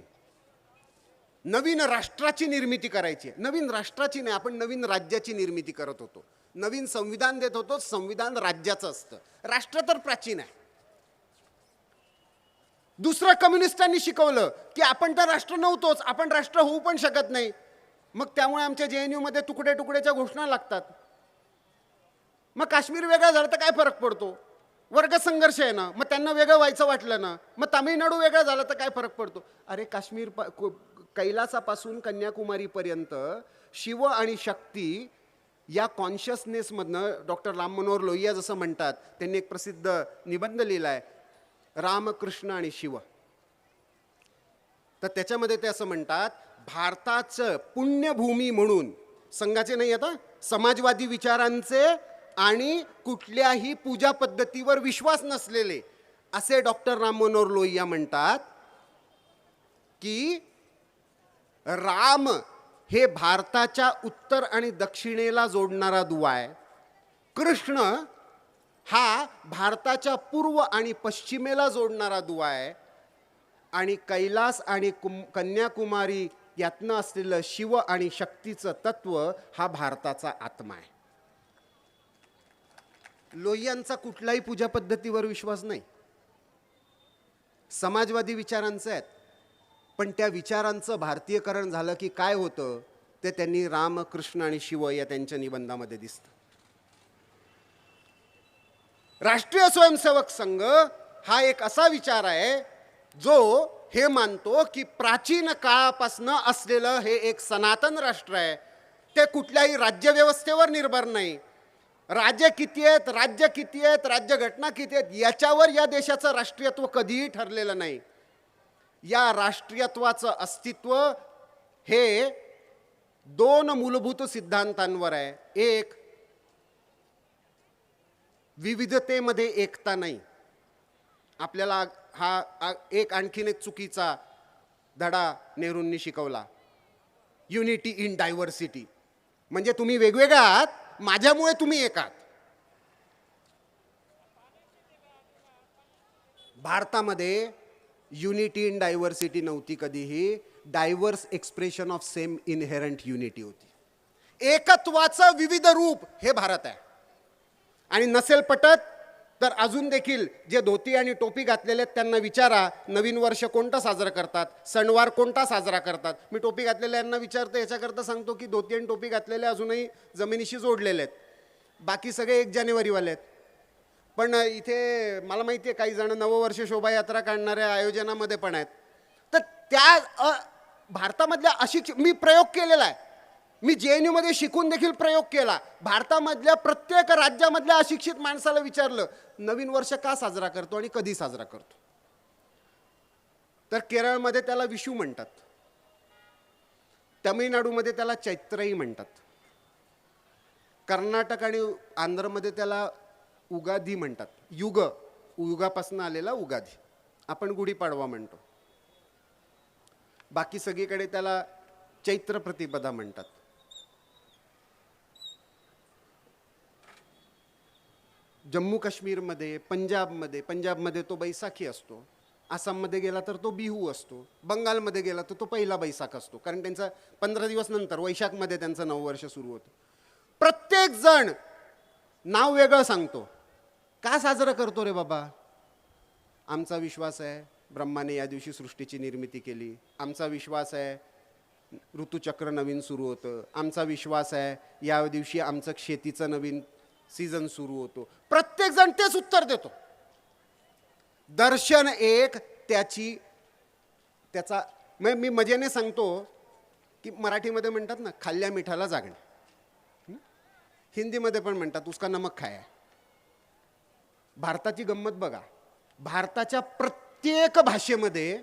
नवीन राष्ट्राची निर्मिती करायची. नवीन राष्ट्राची नाही, आपण नवीन राज्याची निर्मिती करत होतो. नवीन संविधान देत होतो, संविधान राज्याचं असतं, राष्ट्र तर प्राचीन आहे. दुसरं, कम्युनिस्टांनी शिकवलं की आपण तर राष्ट्र नव्हतोच, आपण राष्ट्र होऊ पण शकत नाही. मग त्यामुळे आमच्या JNU मध्ये तुकडे तुकड्याच्या घोषणा लागतात. मग काश्मीर वेगळा झाला तर काय फरक पडतो? वर्ग संघर्ष आहे ना, मग त्यांना वेगळं व्हायचं वाटलं ना, मग तामिळनाडू वेगळं झालं तर काय फरक पडतो? अरे काश्मीर कैलासापासून कन्याकुमारीपर्यंत शिव आणि शक्ती या कॉन्शियसनेसमधनं डॉक्टर राम मनोहर लोहिया जसं म्हणतात, त्यांनी एक प्रसिद्ध निबंध लिहिला आहे, रामकृष्ण आणि शिव. तर त्याच्यामध्ये ते असं म्हणतात, भारताचं पुण्यभूमी म्हणून, संघाचे नाही आता, समाजवादी विचारांचे आणि कुठल्याही पूजा पद्धतीवर विश्वास नसलेले असे डॉक्टर राम मनोहर लोहिया म्हणतात की राम हे भारताच्या उत्तर आणि दक्षिणेला जोडणारा दुवा आहे. कृष्ण हा भारताच्या पूर्व आणि पश्चिमेला जोडणारा दुवा आहे. आणि कैलास आणि कन्याकुमारी यातनं असलेलं शिव आणि शक्तीचं तत्व हा भारताचा आत्मा आहे. लोहियांचा कुठल्याही पूजा पद्धतीवर विश्वास नाही, समाजवादी विचारांचे आहेत. पण त्या विचारांचं भारतीयकरण झालं की काय होतं ते त्यांनी राम, कृष्ण आणि शिव या त्यांच्या निबंधामध्ये दिसतं. राष्ट्रीय स्वयंसेवक संघ हा एक असा विचार आहे जो हे मानतो की प्राचीन काळापासून असलेलं हे एक सनातन राष्ट्र आहे. ते कुठल्याही राज्यव्यवस्थेवर निर्भर नाही. राज्य किती आहेत, राज्य किती आहेत, राज्यघटना किती आहेत याच्यावर या देशाचं राष्ट्रीयत्व कधीही ठरलेलं नाही. या राष्ट्रीयत्वाचं अस्तित्व हे 2 मूलभूत सिद्धांतांवर आहे. एक, विविधतेमध्ये एकता नाही. आपल्याला हा एक आणखीन एक चुकीचा धडा नेहरूंनी शिकवला, युनिटी इन डायव्हर्सिटी. म्हणजे तुम्ही वेगवेगळे आहात, माझ्यामुळे तुम्ही एक आहात. भारतामध्ये युनिटी इन डायव्हर्सिटी नव्हती कधीही, diverse expression of same inherent unity होती. एकत्वाचं विविध रूप हे भारत आहे. आणि नसेल पटत तर अजून देखील जे धोती आणि टोपी घातलेले आहेत त्यांना विचारा, नवीन वर्ष कोणतं साजरं करतात, सणवार कोणता साजरा करतात. मी टोपी घातलेल्यांना विचारतो, याच्याकरता सांगतो की धोती आणि टोपी घातलेले अजूनही जमिनीशी जोडलेले आहेत, बाकी सगळे 1 जानेवारीवाले आहेत. पण इथे मला माहिती आहे काही जण नववर्ष शोभायात्रा काढणाऱ्या आयोजनामध्ये पण आहेत. तर त्या भारतामधल्या अशिक्षित, मी प्रयोग केलेला आहे, मी JNU मध्ये शिकून देखील प्रयोग केला. भारतामधल्या प्रत्येक राज्यामधल्या अशिक्षित माणसाला विचारलं नवीन वर्ष का साजरा करतो आणि कधी साजरा करतो, तर केरळमध्ये त्याला विशू म्हणतात, तमिळनाडूमध्ये त्याला चैत्रही म्हणतात, कर्नाटक आणि आंध्रमध्ये त्याला उगादी म्हणतात. युगापासून आलेला उगादी, आपण गुढीपाडवा म्हणतो. बाकी सगळीकडे त्याला चैत्र प्रतिपदा म्हणतात. जम्मू काश्मीरमध्ये, पंजाबमध्ये तो बैसाखी असतो, आसाममध्ये गेला तर तो बिहू असतो, बंगालमध्ये गेला तर तो पहिला बैसाख असतो, कारण त्यांचा 15 दिवस नंतर वैशाखमध्ये त्यांचं नववर्ष सुरू होतं. प्रत्येक जण नाव वेगळं सांगतो. का साजरं करतो रे बाबा? आमचा विश्वास आहे ब्रह्माने या दिवशी सृष्टीची निर्मिती केली, आमचा विश्वास आहे ऋतुचक्र नवीन सुरू होतं, आमचा विश्वास आहे या दिवशी आमचं शेतीचं नवीन सीझन सुरू होतो. प्रत्येक जण तेच उत्तर देतो. दर्शन एक, त्याचा मी मजेने सांगतो की मराठीमध्ये म्हणतात ना खाल्ल्या मिठाला जागणे, हिंदीमध्ये पण म्हणतात उसका नमक खाया. भारताची गंमत बघा, भारताच्या प्रत्येक भाषेमध्ये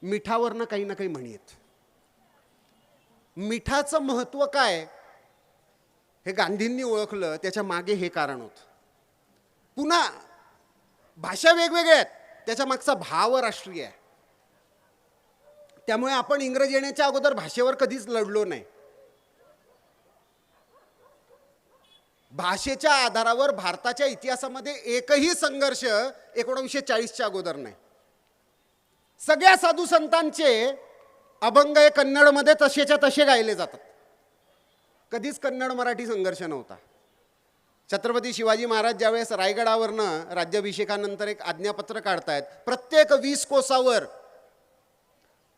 मिठावरनं काही ना काही म्हणी आहेत. मिठाचं महत्त्व काय हे गांधींनी ओळखलं, त्याच्या मागे हे कारण होतं. पुन्हा भाषा वेगवेगळ्या आहेत, त्याच्या मागचा भाव राष्ट्रीय आहे. त्यामुळे आपण इंग्रजी येण्याच्या अगोदर भाषेवर कधीच लढलो नाही. भाषेच्या आधारावर भारताच्या इतिहासामध्ये एकही संघर्ष 1940च्या अगोदर नाही. सगळ्या साधू संतांचे अभंग हे कन्नडमध्ये तसेच्या तसे गायले जातात. कधीच कन्नड मराठी संघर्ष नव्हता. छत्रपती शिवाजी महाराज ज्यावेळेस रायगडावरनं राज्याभिषेकानंतर एक आज्ञापत्र काढतायत, प्रत्येक 20 कोसावर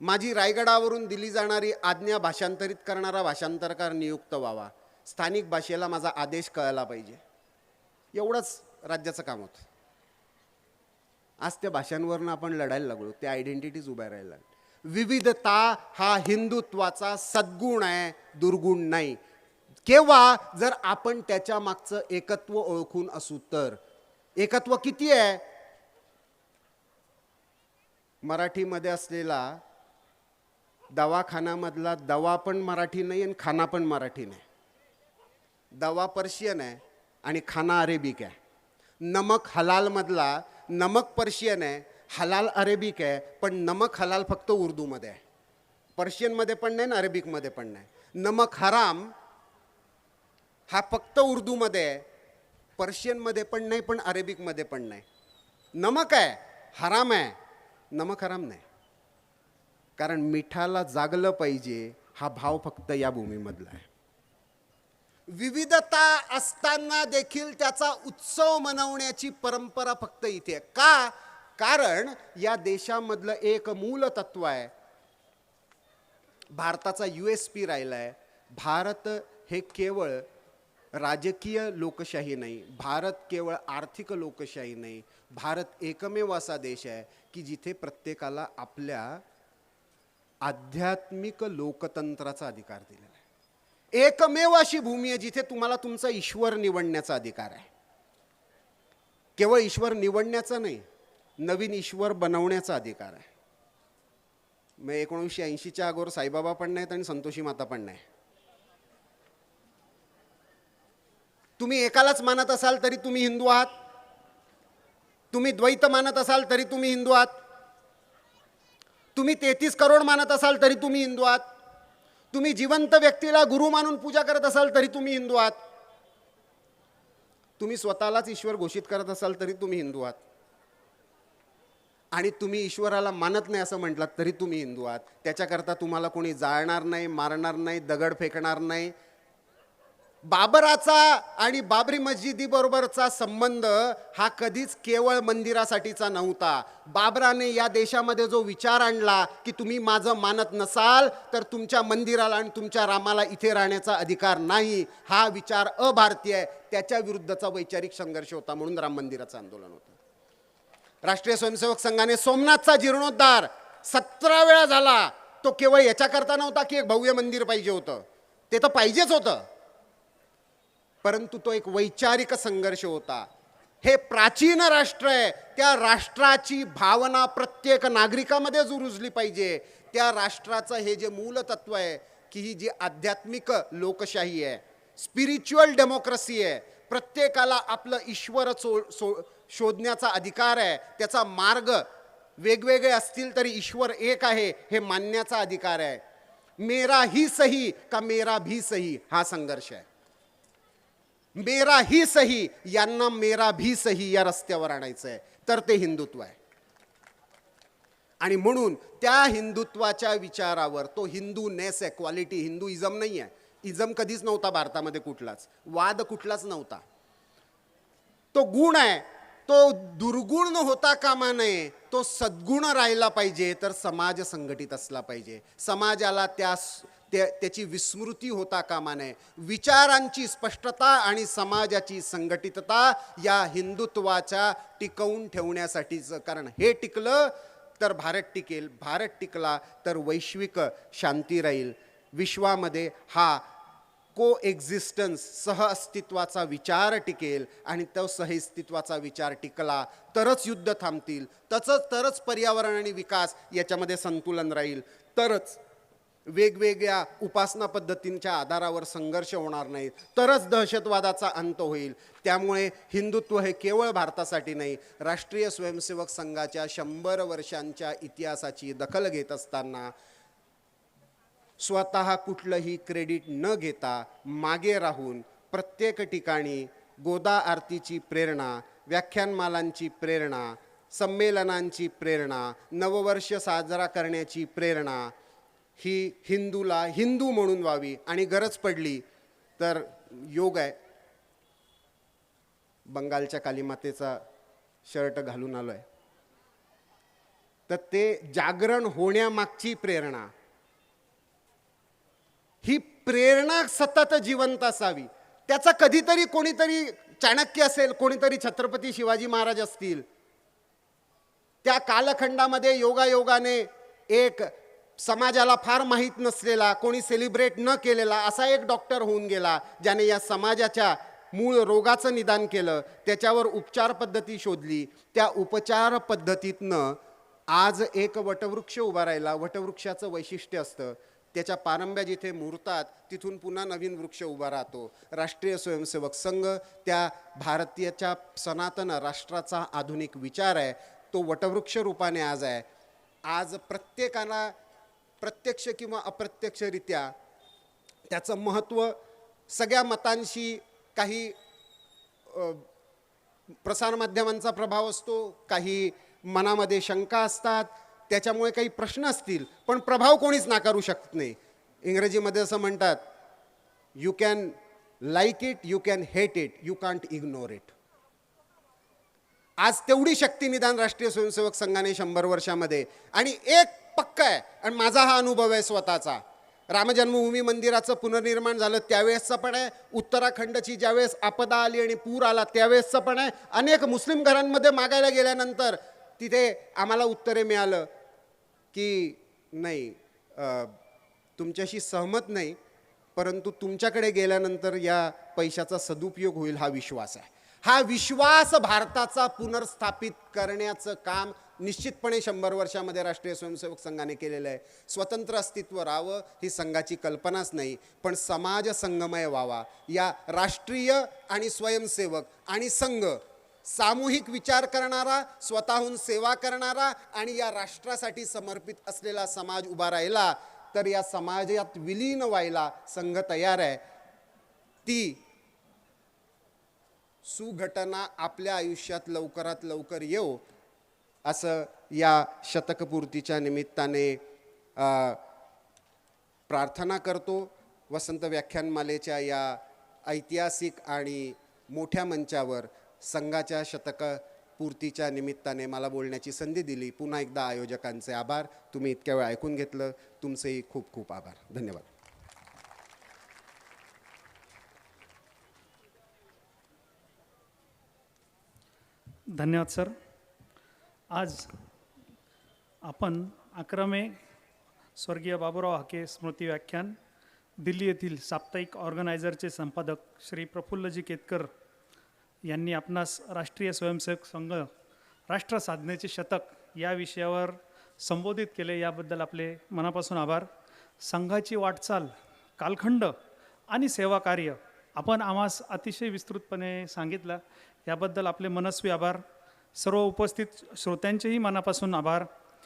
माझी रायगडावरून दिली जाणारी आज्ञा भाषांतरित करणारा भाषांतरकार नियुक्त व्हावा, स्थानिक भाषेला माझा आदेश कळला पाहिजे, एवढंच राज्याचं काम होतं. आज त्या भाषांवरनं आपण लढायला लागलो, त्या आयडेंटिटीज उभ्या राहायला लागल्या. विविधता हा हिंदुत्वाचा सद्गुण आहे, दुर्गुण नाही. केव्हा? जर आपण त्याच्या मागचं एकत्व ओळखून असू तर. एकत्व किती आहे? मराठीमध्ये असलेला दवाखान्यामधला दवा पण मराठी नाही आणि खाना पण मराठी नाही. दवा पर्शियन आहे आणि खाना अरेबिक आहे. नमक हलाल मधला नमक पर्शियन आहे, हलाल अरेबिक आहे, पण नमक हलाल फक्त उर्दूमध्ये आहे. पर्शियनमध्ये पण नाही आणि अरेबिकमध्ये पण नाही. नमक हराम हा फक्त उर्दूमध्ये आहे, पर्शियनमध्ये पण नाही, पण अरेबिकमध्ये पण नाही. नमक आहे, हराम आहे, नमक हराम नाही. कारण मिठाला जागलं पाहिजे हा भाव फक्त या भूमीमधला आहे. विविधता असताना देखील त्याचा उत्सव मनवण्याची परंपरा फक्त इथे आहे. का? कारण या देशामधलं एक मूल तत्व आहे, भारताचा USP राहिला आहे. भारत हे केवळ राजकीय लोकशाही नाही, भारत केवळ आर्थिक लोकशाही नाही, भारत एकमेव असा देश आहे की जिथे प्रत्येकाला आपल्या आध्यात्मिक लोकतंत्राचा अधिकार दिलेला आहे. एकमेव अशी भूमी आहे जिथे तुम्हाला तुमचा ईश्वर निवडण्याचा अधिकार आहे. केवळ ईश्वर निवडण्याचा नाही, नवीन ईश्वर बनवण्याचा अधिकार आहे. मग 1980च्या अगोदर साईबाबा पण नाहीत आणि संतोषी माता पण नाही. तुम्ही एकालाच मानत असाल तरी तुम्ही हिंदू आहात, तुम्ही द्वैत मानत असाल तरी तुम्ही हिंदू आहात, तुम्ही 33 करोड मानत असाल तरी तुम्ही हिंदू आहात, तुम्ही जिवंत व्यक्तीला गुरु मानून पूजा करत असाल तरी तुम्ही हिंदू आहात. तुम्ही स्वतःलाच ईश्वर घोषित करत असाल तरी तुम्ही हिंदू आहात. आणि तुम्ही ईश्वराला मानत नाही असं म्हटलात तरी तुम्ही हिंदू आहात. त्याच्याकरता तुम्हाला कोणी जाळणार नाही, मारणार नाही, दगड फेकणार नाही. बाबराचा आणि बाबरी मस्जिदीबरोबरचा संबंध हा कधीच केवळ मंदिरासाठीचा नव्हता. बाबराने या देशामध्ये जो विचार आणला की तुम्ही माझं मानत नसाल तर तुमच्या मंदिराला आणि तुमच्या रामाला इथे राहण्याचा अधिकार नाही, हा विचार अभारतीय आहे, त्याच्या विरुद्धचा वैचारिक संघर्ष होता. म्हणून राम मंदिराचं आंदोलन होतं. राष्ट्रीय स्वयंसेवक संघाने सोमनाथचा जीर्णोद्धार 17 वेळा झाला. तो केवळ याच्याकरता नव्हता की एक भव्य मंदिर पाहिजे होतं, ते तर पाहिजेच होतं, परंतु तो एक वैचारिक संघर्ष होता. हे प्राचीन राष्ट्र आहे, त्या राष्ट्राची भावना प्रत्येक नागरिकामध्ये रुजली पाहिजे. त्या राष्ट्राचं हे जे मूल तत्व आहे की ही जी आध्यात्मिक लोकशाही आहे, स्पिरिच्युअल डेमोक्रेसी आहे, प्रत्येकाला आपलं ईश्वर शोधण्याचा अधिकार आहे, त्याचा मार्ग वेगवेगळे असतील तरी ईश्वर एक आहे हे मानण्याचा अधिकार आहे. मेरा ही सही का मेरा भी सही हा संघर्ष आहे. मेरा ही सही यांना मेरा भी सही या रस्त्यावर आणायचं आहे, तर ते हिंदुत्व आहे. आणि म्हणून त्या हिंदुत्वाच्या विचारावर, तो हिंदूनेस आहे, क्वालिटी, हिंदुइझम नाही आहे. इझम कधीच नव्हता भारतामध्ये, कुठलाच वाद कुठलाच नव्हता. तो गुण आहे, तो दुर्गुण होता कामा नये, तो सद्गुण राहिला पाहिजे. तर समाज संघटित असला पाहिजे, समाजाला त्याची विस्मृती होता कामा नये. विचारांची स्पष्टता आणि समाजाची संघटितता या हिंदुत्वाच्या टिकवून ठेवण्यासाठीचं. कारण हे टिकलं तर भारत टिकेल, भारत टिकला तर वैश्विक शांती राहील. विश्वामध्ये हा को एक्झिस्टन्स, सहअस्तित्वाचा विचार टिकेल. आणि तो सहअस्तित्वाचा विचार टिकला तरच युद्ध थांबतील, तरच पर्यावरण आणि विकास याच्यामध्ये संतुलन राहील, तरच वेगवेगळ्या उपासना पद्धतींच्या आधारावर संघर्ष होणार नाही, तरच दहशतवादाचा अंत होईल. त्यामुळे हिंदुत्व हे केवळ भारतासाठी नाही, राष्ट्रीय स्वयंसेवक संघाच्या 100 वर्षांच्या इतिहासाची दखल घेत असताना स्वतः कुठलंही क्रेडिट न घेता मागे राहून प्रत्येक ठिकाणी गोदा आरतीची प्रेरणा, व्याख्यानमालांची प्रेरणा, संमेलनांची प्रेरणा, नववर्ष साजरा करण्याची प्रेरणा ही हिंदूला हिंदू म्हणून व्हावी. आणि गरज पडली तर योग आहे, बंगालच्या कालीमातेचा शर्ट घालून आलो आहे, तर ते जागरण होण्यामागची प्रेरणा, ही प्रेरणा सतत जिवंत असावी. त्याचा कधीतरी कोणीतरी चाणक्य असेल, कोणीतरी छत्रपती शिवाजी महाराज असतील. त्या कालखंडामध्ये योगायोगाने एक समाजाला फार माहीत नसलेला, कोणी सेलिब्रेट न केलेला असा एक डॉक्टर होऊन गेला, ज्याने या समाजाच्या मूळ रोगाचं निदान केलं, त्याच्यावर उपचार पद्धती शोधली. त्या उपचार पद्धतीतनं आज एक वटवृक्ष उभा राहिला. वटवृक्षाचं वैशिष्ट्य असतं, त्याच्या पारंब्या जिथे मुरतात तिथून पुन्हा नवीन वृक्ष उभा राहतो. राष्ट्रीय स्वयंसेवक संघ त्या भारतीयाच्या सनातन राष्ट्राचा आधुनिक विचार आहे, तो वटवृक्ष रूपाने आज आहे. आज प्रत्येकाला प्रत्यक्ष किंवा अप्रत्यक्षरित्या त्याचं महत्त्व, सगळ्या मतांशी काही प्रसारमाध्यमांचा प्रभाव असतो, काही मनामध्ये शंका असतात, त्याच्यामुळे काही प्रश्न असतील, पण प्रभाव कोणीच नाकारू शकत नाही. इंग्रजीमध्ये असं म्हणतात, you can like it, you can hate it, you can't ignore it. आज तेवढी शक्ती निदान राष्ट्रीय स्वयंसेवक संघाने 100 वर्षामध्ये. आणि एक पक्का आहे, आणि माझा हा अनुभव आहे स्वतःचा, रामजन्मभूमी मंदिराचं पुनर्निर्माण झालं त्यावेळेसचं पण आहे, उत्तराखंडची ज्यावेळेस आपदा आली आणि पूर आला त्यावेळेसचं पण आहे. अनेक मुस्लिम घरांमध्ये मागायला गेल्यानंतर तिथे आम्हाला उत्तरे मिळालं की नाही, तुमच्याशी सहमत नाही, परंतु तुमच्याकडे गेल्यानंतर या पैशाचा सदुपयोग होईल हा विश्वास आहे. हा विश्वास भारताचा पुनर्स्थापित करण्याचं काम निश्चितपणे 100 वर्षामध्ये राष्ट्रीय स्वयंसेवक संघाने केलेलं आहे. स्वतंत्र अस्तित्व राहावं ही संघाची कल्पनाच नाही, पण समाज संघमय व्हावा. या राष्ट्रीय आणि स्वयंसेवक आणि संघ सामूहिक विचार करणारा, स्वतःहून सेवा करणारा आणि या राष्ट्रासाठी समर्पित असलेला समाज उभा राहिला तर या समाजात विलीन व्हायला संघ तयार आहे. ती सुघटना आपल्या आयुष्यात लवकरात लवकर येऊ असं या शतकपूर्तीच्या निमित्ताने प्रार्थना करतो. वसंत व्याख्यानमालेच्या या ऐतिहासिक आणि मोठ्या मंचावर संघाच्या शतकपूर्तीच्या निमित्ताने मला बोलण्याची संधी दिली. पुन्हा एकदा आयोजकांचे आभार. तुम्ही इतक्या वेळ ऐकून घेतलं. तुमचेही खूप खूप आभार. धन्यवाद. धन्यवाद सर. आज आपण 11 मे स्वर्गीय बाबूराव हाके स्मृती व्याख्यान दिल्ली येथील साप्ताहिक ऑर्गनायझरचे संपादक श्री प्रफुल्लजी केतकर यांनी आपणास राष्ट्रीय स्वयंसेवक संघ राष्ट्र साधनेचे शतक या विषयावर संबोधित केले, याबद्दल आपले मनापासून आभार. संघाची वाटचाल, कालखंड आणि सेवा कार्य आपण आम्हास अतिशय विस्तृतपणे सांगितलं, याबद्दल आपले मनस्वी आभार. सर्व उपस्थित श्रोत्यांचेही मनापासून आभार.